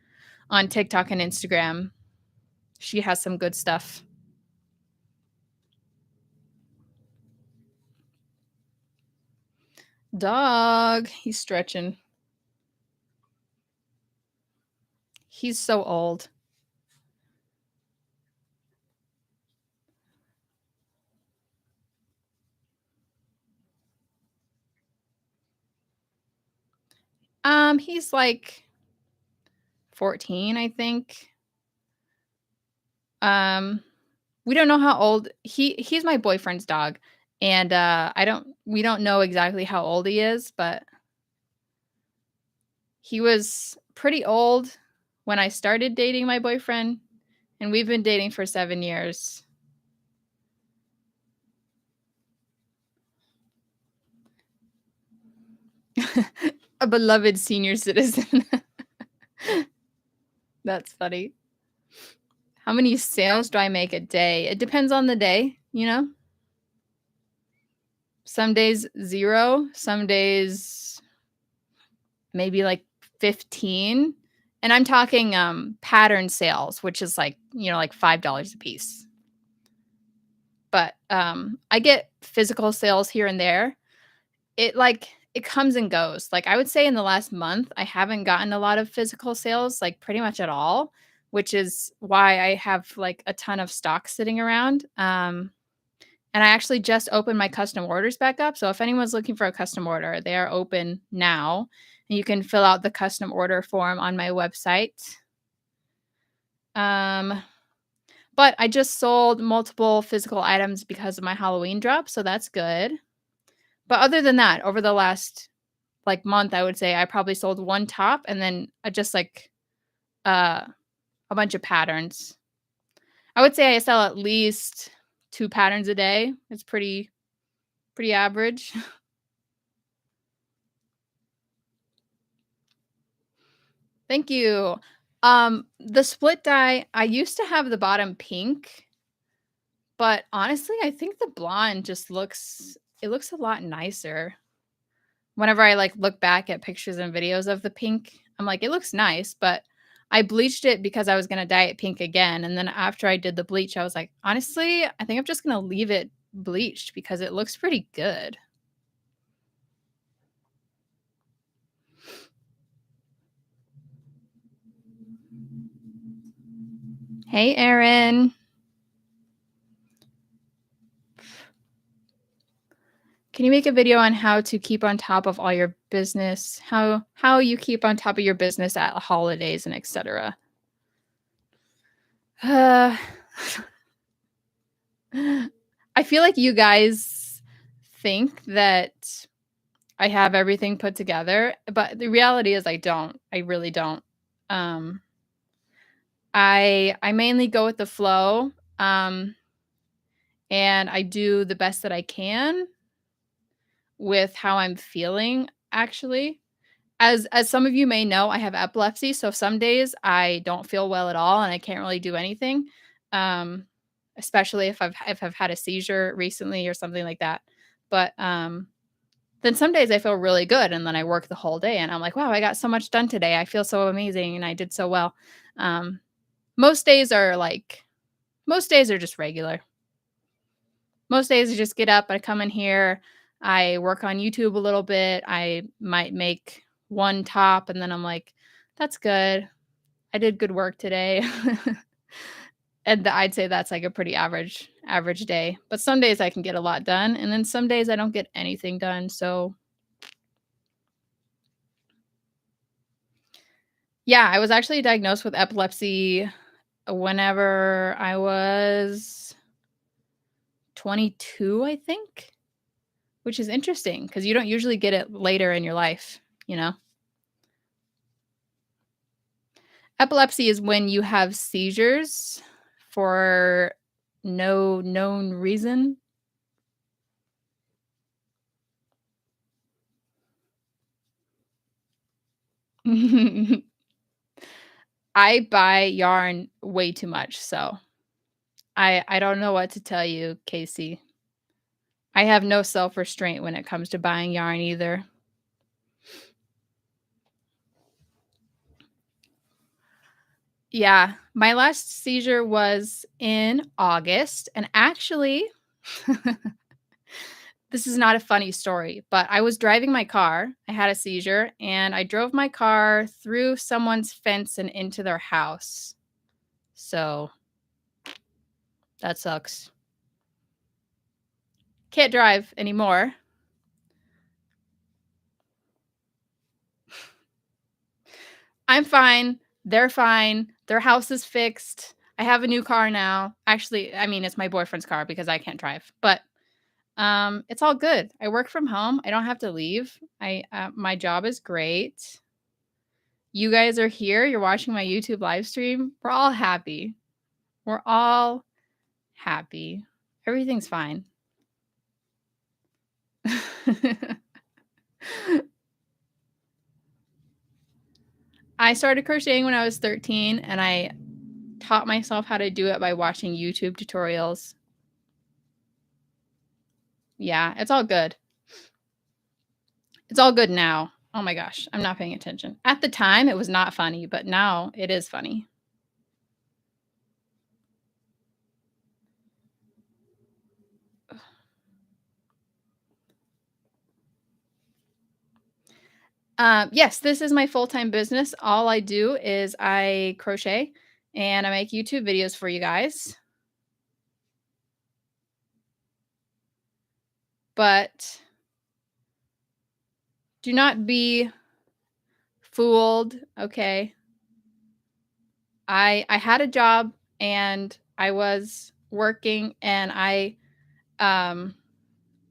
on TikTok and Instagram. She has some good stuff. Dog, he's stretching. He's so old. He's like 14, I think. Um, we don't know how old he's my boyfriend's dog, and, I don't we don't know exactly how old he is, but he was pretty old when I started dating my boyfriend, and we've been dating for 7 years. A beloved senior citizen. That's funny. How many sales do I make a day? It depends on the day, you know? Some days 0, some days maybe, like, 15, and I'm talking, pattern sales, which is, like, like, $5 a piece. But, I get physical sales here and there. It comes and goes. Like, I would say in the last month, I haven't gotten a lot of physical sales, like, pretty much at all, which is why I have, like, a ton of stock sitting around. And I actually just opened my custom orders back up, so if anyone's looking for a custom order, they are open now, and you can fill out the custom order form on my website. Um, but I just sold multiple physical items because of my Halloween drop, so that's good. But other than that, over the last, like, month, I would say I probably sold 1 top and then, just, like, uh, a bunch of patterns. I would say I sell at least 2 patterns a day. It's pretty average. Thank you. The split dye, I used to have the bottom pink, but honestly, I think the blonde just looks a lot nicer. Whenever I, like, look back at pictures and videos of the pink, I'm like, "It looks nice," but I bleached it because I was gonna dye it pink again, and then after I did the bleach, I was like, "Honestly, I think I'm just gonna leave it bleached because it looks pretty good." Hey, Erin. Can you make a video on how to keep on top of all your business? How you keep on top of your business at holidays and etc. Uh, I feel like you guys think that I have everything put together, but the reality is I don't. I really don't. Um, I mainly go with the flow, and I do the best that I can with how I'm feeling, actually. As some of you may know, I have epilepsy, so some days I don't feel well at all and I can't really do anything, um, especially if I've had a seizure recently or something like that. But, then some days I feel really good and then I work the whole day and I'm like, "Wow, I got so much done today. I feel so amazing and I did so well." Um, most days are like most days are just regular. Most days I just get up, I come in here, I work on YouTube a little bit, I might make 1 top, and then I'm like, "That's good. I did good work today." And I'd say that's, like, a pretty average day, but some days I can get a lot done, and then some days I don't get anything done, so yeah, I was actually diagnosed with epilepsy whenever I was 22, I think? Which is interesting because you don't usually get it later in your life, you know? Epilepsy is when you have seizures for no known reason. I buy yarn way too much, so I don't know what to tell you, Casey. I have no self-restraint when it comes to buying yarn either. Yeah, my last seizure was in August, and actually this is not a funny story, but I was driving my car. I had a seizure and I drove my car through someone's fence and into their house. So that sucks. Can't drive anymore. I'm fine. They're fine. Their house is fixed. I have a new car now. Actually, I mean, it's my boyfriend's car because I can't drive, but it's all good. I work from home. I don't have to leave. My job is great. You guys are here. You're watching my YouTube live stream. We're all happy. We're all happy. Everything's fine. I started crocheting when I was 13 and I taught myself how to do it by watching YouTube tutorials. Yeah, it's all good. It's all good now. Oh my gosh, I'm not paying attention. At the time, it was not funny, but now it is funny. Yes, this is my full-time business. All I do is I crochet and I make YouTube videos for you guys. But do not be fooled, okay? I had a job and I was working and um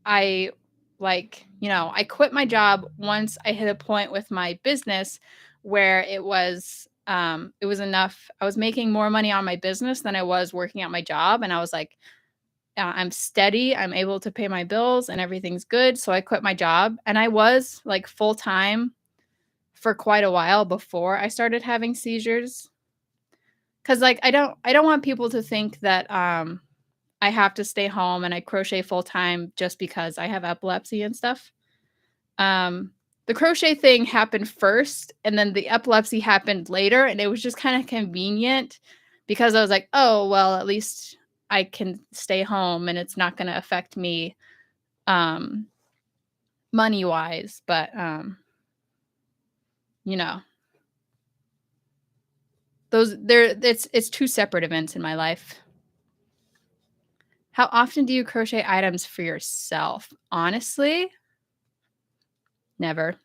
I like, I quit my job once I hit a point with my business where it was enough. I was making more money on my business than I was working at my job and I was like, I'm steady, I'm able to pay my bills and everything's good, so I quit my job and I was like full time for quite a while before I started having seizures. Cuz like I don't want people to think that I have to stay home and I crochet full time just because I have epilepsy and stuff. Um, the crochet thing happened first, and then the epilepsy happened later, and it was just kind of convenient because I was like, oh, well, at least I can stay home and it's not going to affect me um, money wise. But, you know, it's two separate events in my life. How often do you crochet items for yourself? Honestly, never.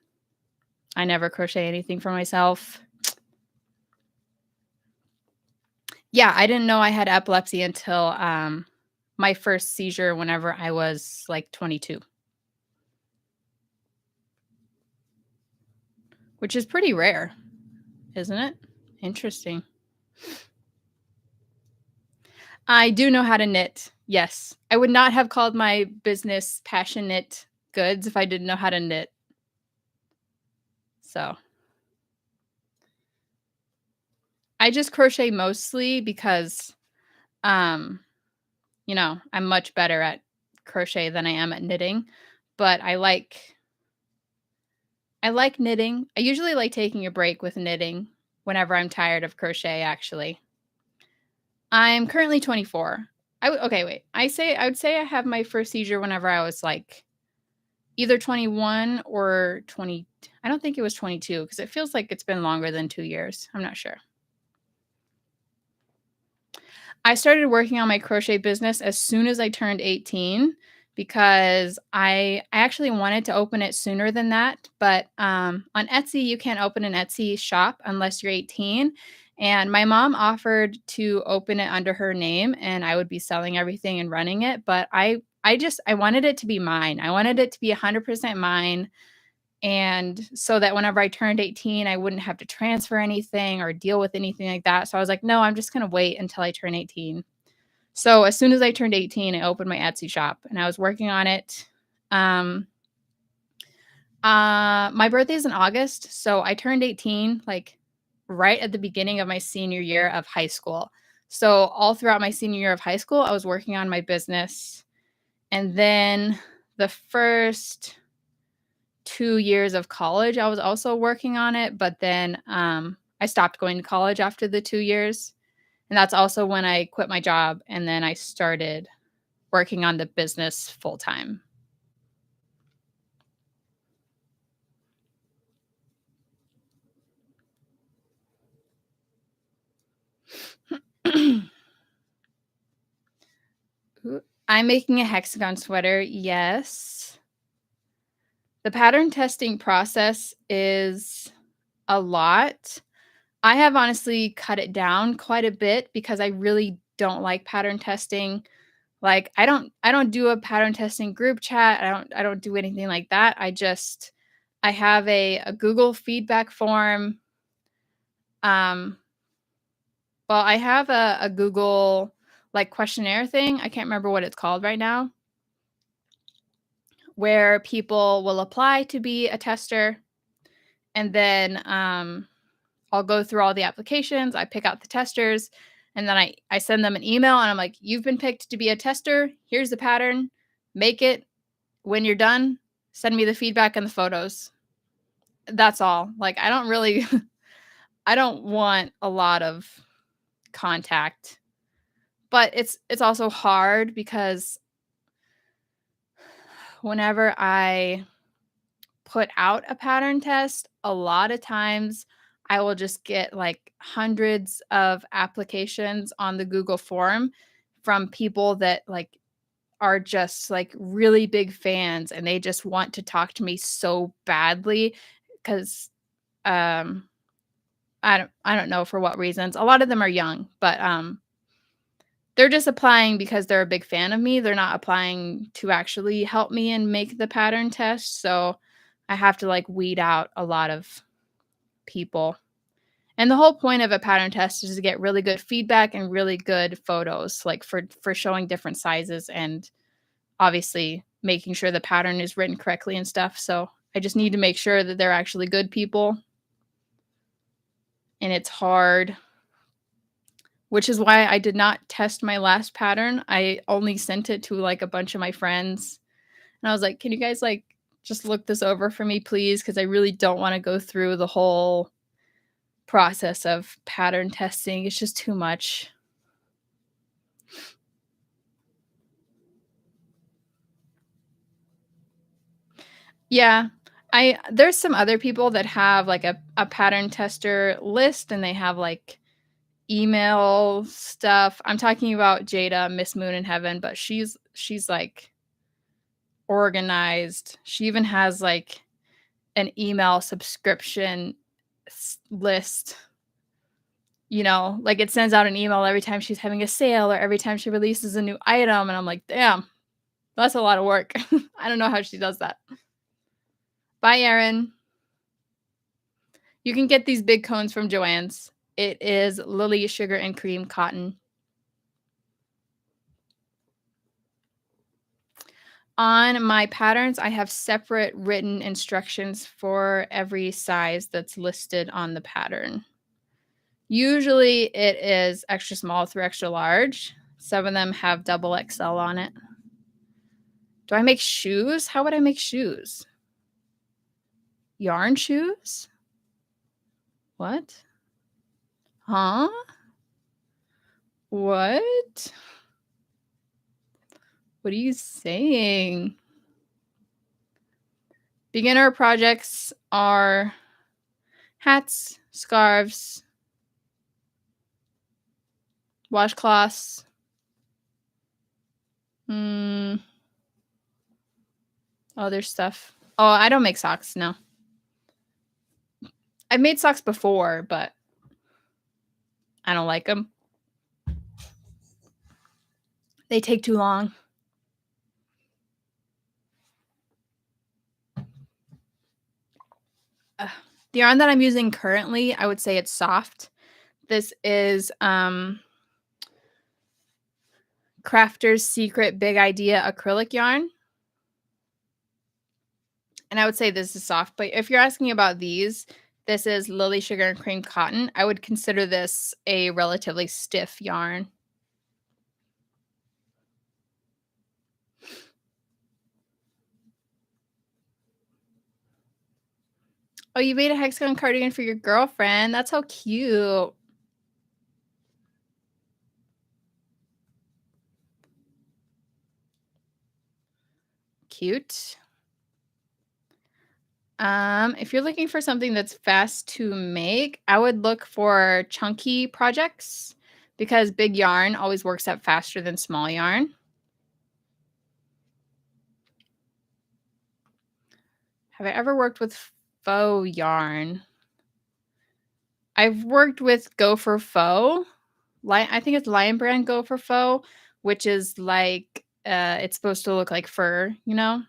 I never crochet anything for myself. Yeah, I didn't know I had epilepsy until, my first seizure whenever I was, like, 22, which is pretty rare, isn't it? Interesting. I do know how to knit, yes. I would not have called my business PassioKnit Goods if I didn't know how to knit. So, I just crochet mostly because, um, I'm much better at crochet than I am at knitting, but I like knitting. I usually like taking a break with knitting whenever I'm tired of crochet, actually. I'm currently 24. Okay, wait. I would say I have my first seizure whenever I was like either 21 or 20. I don't think it was 22 because it feels like it's been longer than 2 years. I'm not sure. I started working on my crochet business as soon as I turned 18 because I actually wanted to open it sooner than that, but on Etsy you can't open an Etsy shop unless you're 18. And my mom offered to open it under her name, and I would be selling everything and running it. But I wanted it to be mine. I wanted it to be 100% mine, and so that whenever I turned 18, I wouldn't have to transfer anything or deal with anything like that. So I was like, no, I'm just going to wait until I turn 18. So as soon as I turned 18, I opened my Etsy shop and I was working on it. Um, my birthday is in August, so I turned 18 like right at the beginning of my senior year of high school. So all throughout my senior year of high school, I was working on my business. And then the first 2 years of college, I was also working on it, but then I stopped going to college after the 2 years. And that's also when I quit my job and then I started working on the business full time. I'm making a hexagon sweater. Yes. The pattern testing process is a lot. I have honestly cut it down quite a bit because I really don't like pattern testing. Like, I don't do a pattern testing group chat. I don't do anything like that. I have a Google feedback form. Um, well, I have a Google, like, questionnaire thing. I can't remember what it's called right now, where people will apply to be a tester, and then, I'll go through all the applications, I pick out the testers, and then I send them an email, and I'm like, "You've been picked to be a tester. Here's the pattern. Make it. When you're done, send me the feedback and the photos." That's all. Like, I don't really I don't want a lot of contact, but it's also hard because whenever I put out a pattern test, a lot of times I will just get like hundreds of applications on the Google form from people that like are just like really big fans and they just want to talk to me so badly because um I don't know for what reasons. A lot of them are young, but they're just applying because they're a big fan of me. They're not applying to actually help me and make the pattern test. So I have to like weed out a lot of people. And the whole point of a pattern test is to get really good feedback and really good photos, like for showing different sizes and obviously making sure the pattern is written correctly and stuff. So I just need to make sure that they're actually good people. And it's hard, which is why I did not test my last pattern. I only sent it to like a bunch of my friends. And I was like, "Can you guys like just look this over for me, please? Because I really don't want to go through the whole process of pattern testing. It's just too much." Yeah. I There's some other people that have like a pattern tester list and they have like email stuff. I'm talking about Jada, Miss Moon in Heaven, but she's like organized. She even has like an email subscription list. Like it sends out an email every time she's having a sale or every time she releases a new item. And I'm like, damn, that's a lot of work. I don't know how she does that. Bye, Erin. You can get these big cones from Joann's. It is Lily Sugar and Cream Cotton. On my patterns, I have separate written instructions for every size that's listed on the pattern. Usually it is extra small through extra large. Some of them have double XL on it. Do I make shoes? How would I make shoes? Yarn shoes? What? Huh? What? What are you saying? Beginner projects are hats, scarves, washcloths. Mm, other stuff. Oh, I don't make socks, no. I've made socks before, but I don't like them. They take too long. The yarn that I'm using currently, I would say it's soft. This is Crafter's Secret Big Idea acrylic yarn. And I would say this is soft, but if you're asking about these, this is Lily Sugar and Cream Cotton. I would consider this a relatively stiff yarn. Oh, you made a Hexagon cardigan for your girlfriend. That's so cute. Cute. If you're looking for something that's fast to make, I would look for chunky projects because big yarn always works out faster than small yarn. Have I ever worked with faux yarn? I've worked with Go for Faux. I think it's Lion Brand Go for Faux, which is like, it's supposed to look like fur, you know?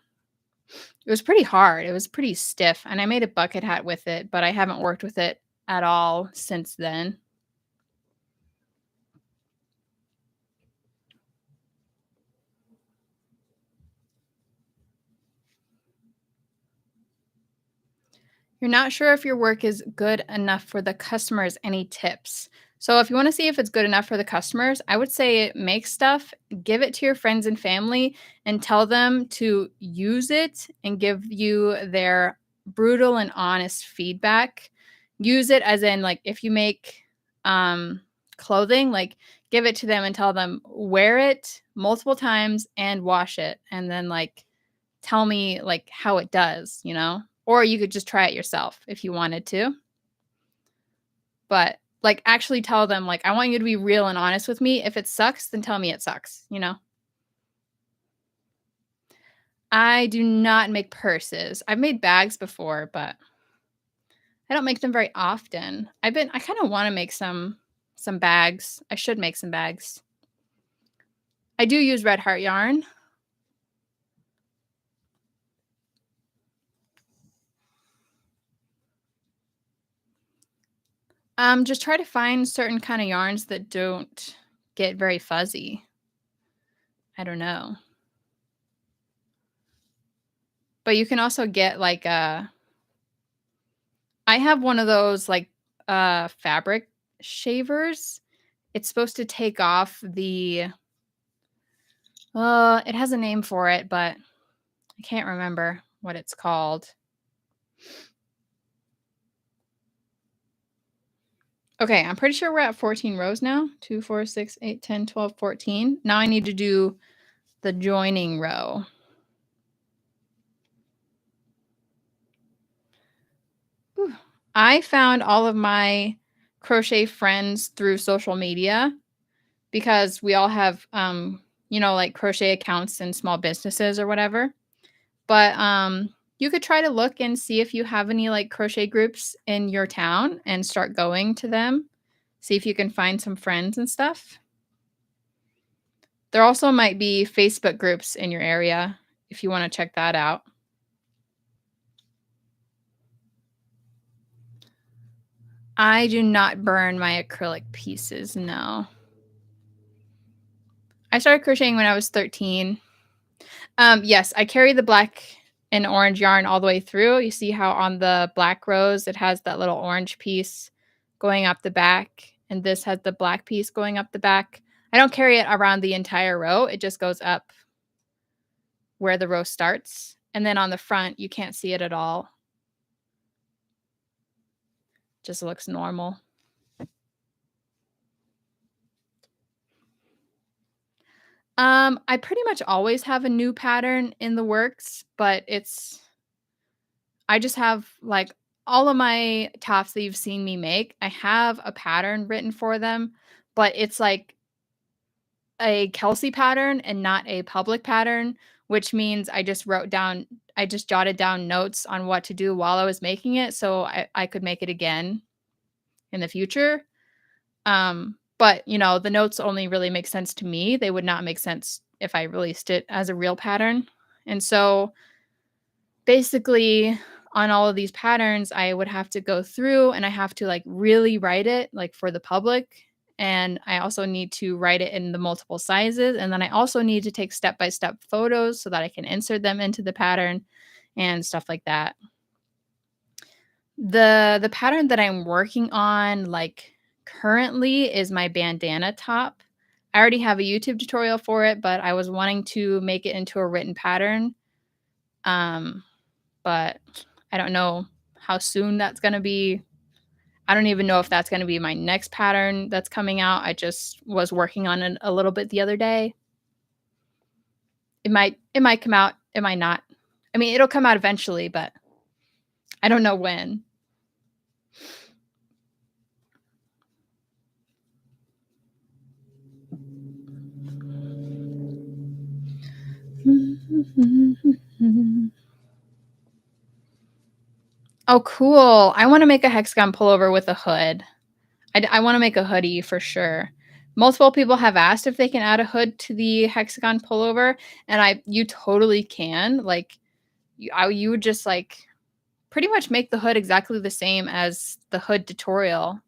It was pretty hard, it was pretty stiff, and I made a bucket hat with it, but I haven't worked with it at all since then. You're not sure if your work is good enough for the customers. Any tips? So, if you want to see if it's good enough for the customers, I would say make stuff, give it to your friends and family, and tell them to use it and give you their brutal and honest feedback. Use it as in, like, if you make um, clothing, like, give it to them and tell them, wear it multiple times and wash it. And then, like, tell me like how it does, you know? Or you could just try it yourself if you wanted to. But like actually tell them like I want you to be real and honest with me. If it sucks, then tell me it sucks, you know? I do not make purses. I've made bags before, but I don't make them very often. I kind of want to make some bags. I should make some bags. I do use red heart yarn. Just try to find certain kind of yarns that don't get very fuzzy. I don't know. But you can also get like a I have one of those like fabric shavers. It's supposed to take off the it has a name for it, but I can't remember what it's called. Okay, I'm pretty sure we're at 14 rows now. 2, 4, 6, 8, 10, 12, 14. Now I need to do the joining row. Whew. I found all of my crochet friends through social media because we all have like crochet accounts in small businesses or whatever. But you could try to look and see if you have any like crochet groups in your town and start going to them. See if you can find some friends and stuff. There also might be Facebook groups in your area if you want to check that out. I do not burn my acrylic pieces, no. I started crocheting when I was 13. Yes, I carry the black and orange yarn all the way through. You see how on the black rows it has that little orange piece going up the back, and this has the black piece going up the back. I don't carry it around the entire row. It just goes up where the row starts. And then on the front, you can't see it at all. Just looks normal. I pretty much always have a new pattern in the works, but I just have like all of my tops that you've seen me make, I have a pattern written for them, but it's like a Kelsie pattern and not a public pattern, which means I just jotted down notes on what to do while I was making it so I could make it again in the future. But the notes only really make sense to me. They would not make sense if I released it as a real pattern. And so basically on all of these patterns, I would have to go through and I have to like really write it like for the public. And I also need to write it in the multiple sizes. And then I also need to take step-by-step photos so that I can insert them into the pattern and stuff like that. The pattern that I'm working on like currently is my bandana top. I already have a YouTube tutorial for it, but I was wanting to make it into a written pattern. But I don't know how soon that's going to be. I don't even know if that's going to be my next pattern that's coming out. I just was working on it a little bit the other day. It might come out, it might not. I mean, it'll come out eventually, but I don't know when. Oh, cool. I want to make a hexagon pullover with a hood. I wanna make a hoodie for sure. Multiple people have asked if they can add a hood to the Hexagon pullover, and you totally can, like, you would just, like, pretty much make the hood exactly the same as the hood tutorial,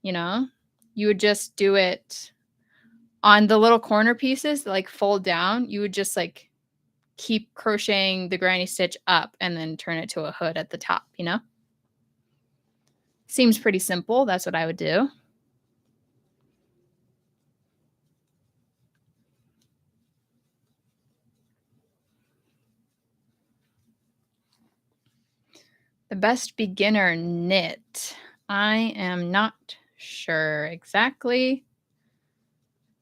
you know? You would just do it on the little corner pieces that, like, fold down, you would just, like, keep crocheting the granny stitch up and then turn it to a hood at the top, you know? Seems pretty simple, that's what I would do. The best beginner knit. I am not sure exactly.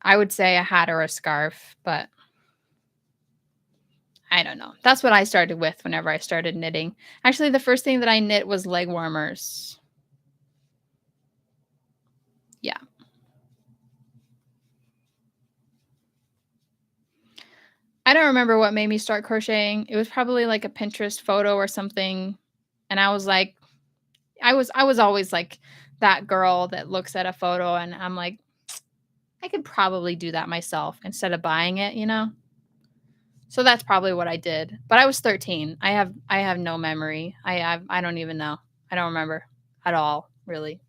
I would say a hat or a scarf, but I don't know. That's what I started with whenever I started knitting. Actually, the first thing that I knit was leg warmers. Yeah. I don't remember what made me start crocheting. It was probably like a Pinterest photo or something, and I was like I was always like that girl that looks at a photo and I'm like, I could probably do that myself instead of buying it, you know? So that's probably what I did. But I was 13. I have no memory. I don't even know. I don't remember at all, really.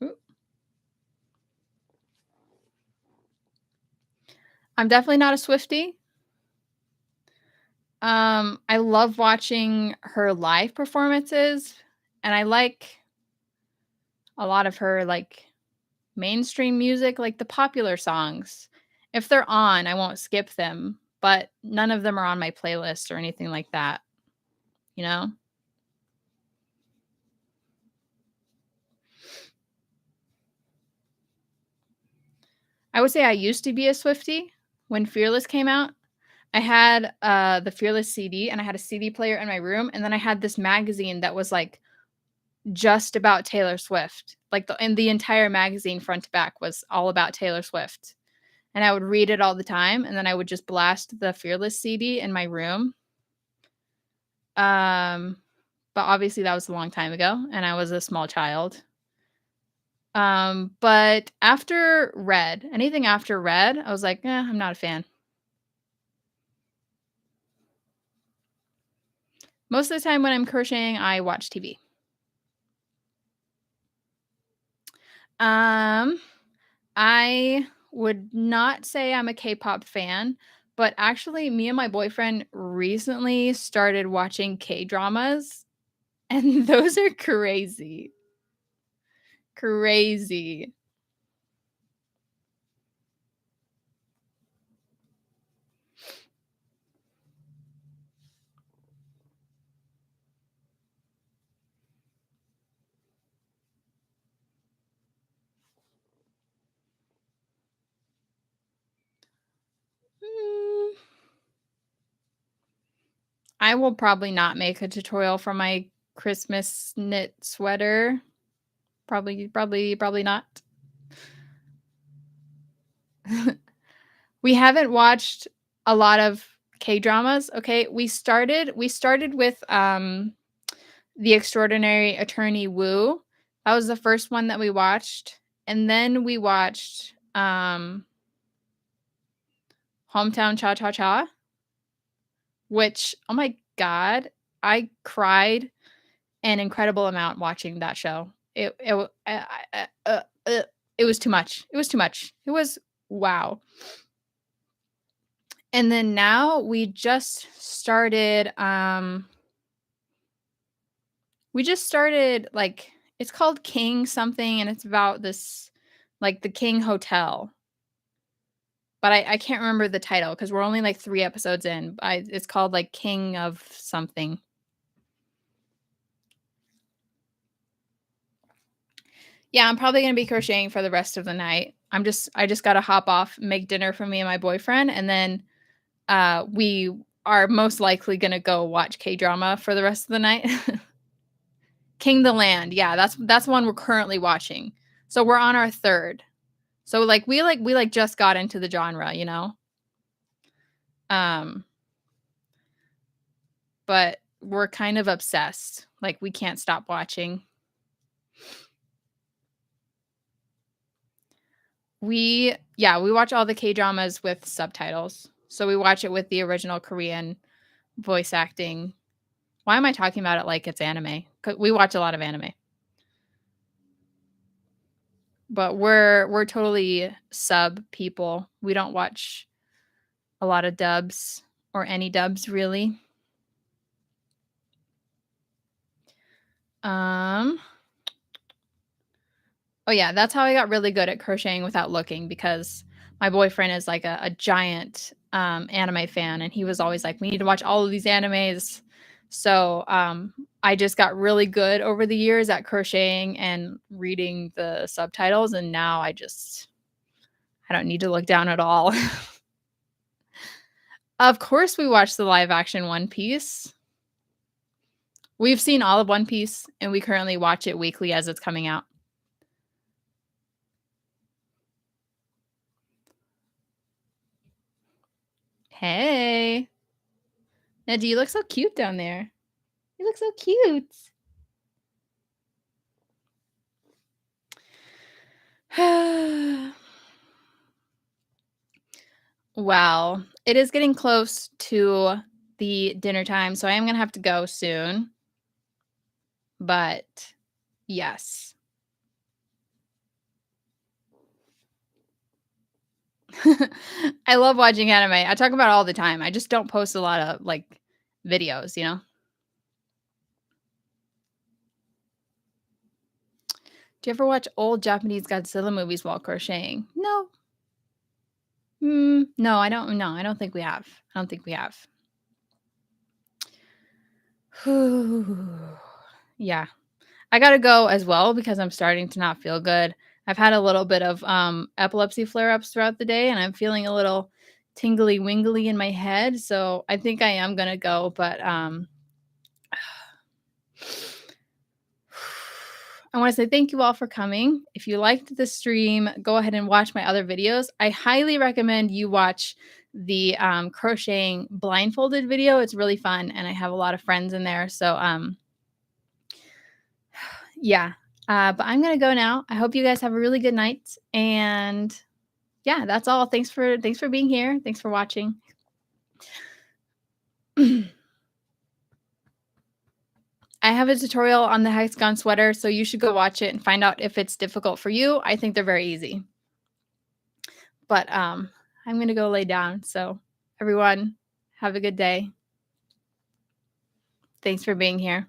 Ooh. I'm definitely not a Swiftie. I love watching her live performances, and I like a lot of her, like, mainstream music, like the popular songs. If they're on, I won't skip them, but none of them are on my playlist or anything like that, you know? I would say I used to be a Swiftie when Fearless came out. I had, the Fearless CD, and I had a CD player in my room, and then I had this magazine that was, like, just about Taylor Swift. Like, the entire magazine front to back was all about Taylor Swift, and I would read it all the time, and then I would just blast the Fearless CD in my room. Um, but obviously that was a long time ago, and I was a small child. But after Red, anything after Red, I was like, I'm not a fan. Most of the time when I'm crocheting, I watch TV. Um, I would not say I'm a K-pop fan, but actually me and my boyfriend recently started watching K-dramas, and those are crazy. Crazy. Mm, I will probably not make a tutorial for my Christmas knit sweater. Probably not. We haven't watched a lot of K-dramas, okay? We started with, The Extraordinary Attorney Woo. That was the first one that we watched, and then we watched, Hometown Cha Cha Cha, which, oh my god, I cried an incredible amount watching that show. It was too much. It was too much. It was wow. And then now we just started, like, it's called King something, and it's about this, like, the King Hotel, but I can't remember the title because 'cause we're only, like, 3 episodes in. It's called, like, King of something. Yeah, I'm probably gonna be crocheting for the rest of the night. I just gotta hop off, make dinner for me and my boyfriend, and then, we are most likely gonna go watch K-drama for the rest of the night. King the Land, yeah, that's one we're currently watching. So we're on our 3rd. So, like, we just got into the genre, you know? Um, but we're kind of obsessed. Like, we can't stop watching. We watch all the K-dramas with subtitles. So we watch it with the original Korean voice acting. Why am I talking about it like it's anime? 'Cause we watch a lot of anime. But we're totally sub people. We don't watch a lot of dubs or any dubs really. Um, oh yeah, that's how I got really good at crocheting without looking because my boyfriend is like a giant anime fan and he was always like, we need to watch all of these animes. So I just got really good over the years at crocheting and reading the subtitles, and now I don't need to look down at all. Of course, we watched the live action One Piece. We've seen all of One Piece, and we currently watch it weekly as it's coming out. Hey. Ned, you look so cute down there. You look so cute. Well, it is getting close to the dinner time, so I am gonna have to go soon. But yes. I love watching anime. I talk about it all the time. I just don't post a lot of, like, videos, you know? Do you ever watch old Japanese Godzilla movies while crocheting? No. No, I don't think we have. I don't think we have. Yeah. I gotta go as well because I'm starting to not feel good. I've had a little bit of, epilepsy flare-ups throughout the day, and I'm feeling a little tingly wingly in my head, so I think I am gonna go, but, I wanna say thank you all for coming. If you liked the stream, go ahead and watch my other videos. I highly recommend you watch the, crocheting blindfolded video. It's really fun, and I have a lot of friends in there, so, yeah. But I'm gonna go now. I hope you guys have a really good night, and yeah, that's all. Thanks for being here. Thanks for watching. I have a tutorial on the Hexagon sweater, so you should go watch it and find out if it's difficult for you. I think they're very easy. But I'm gonna go lay down. So everyone, have a good day. Thanks for being here.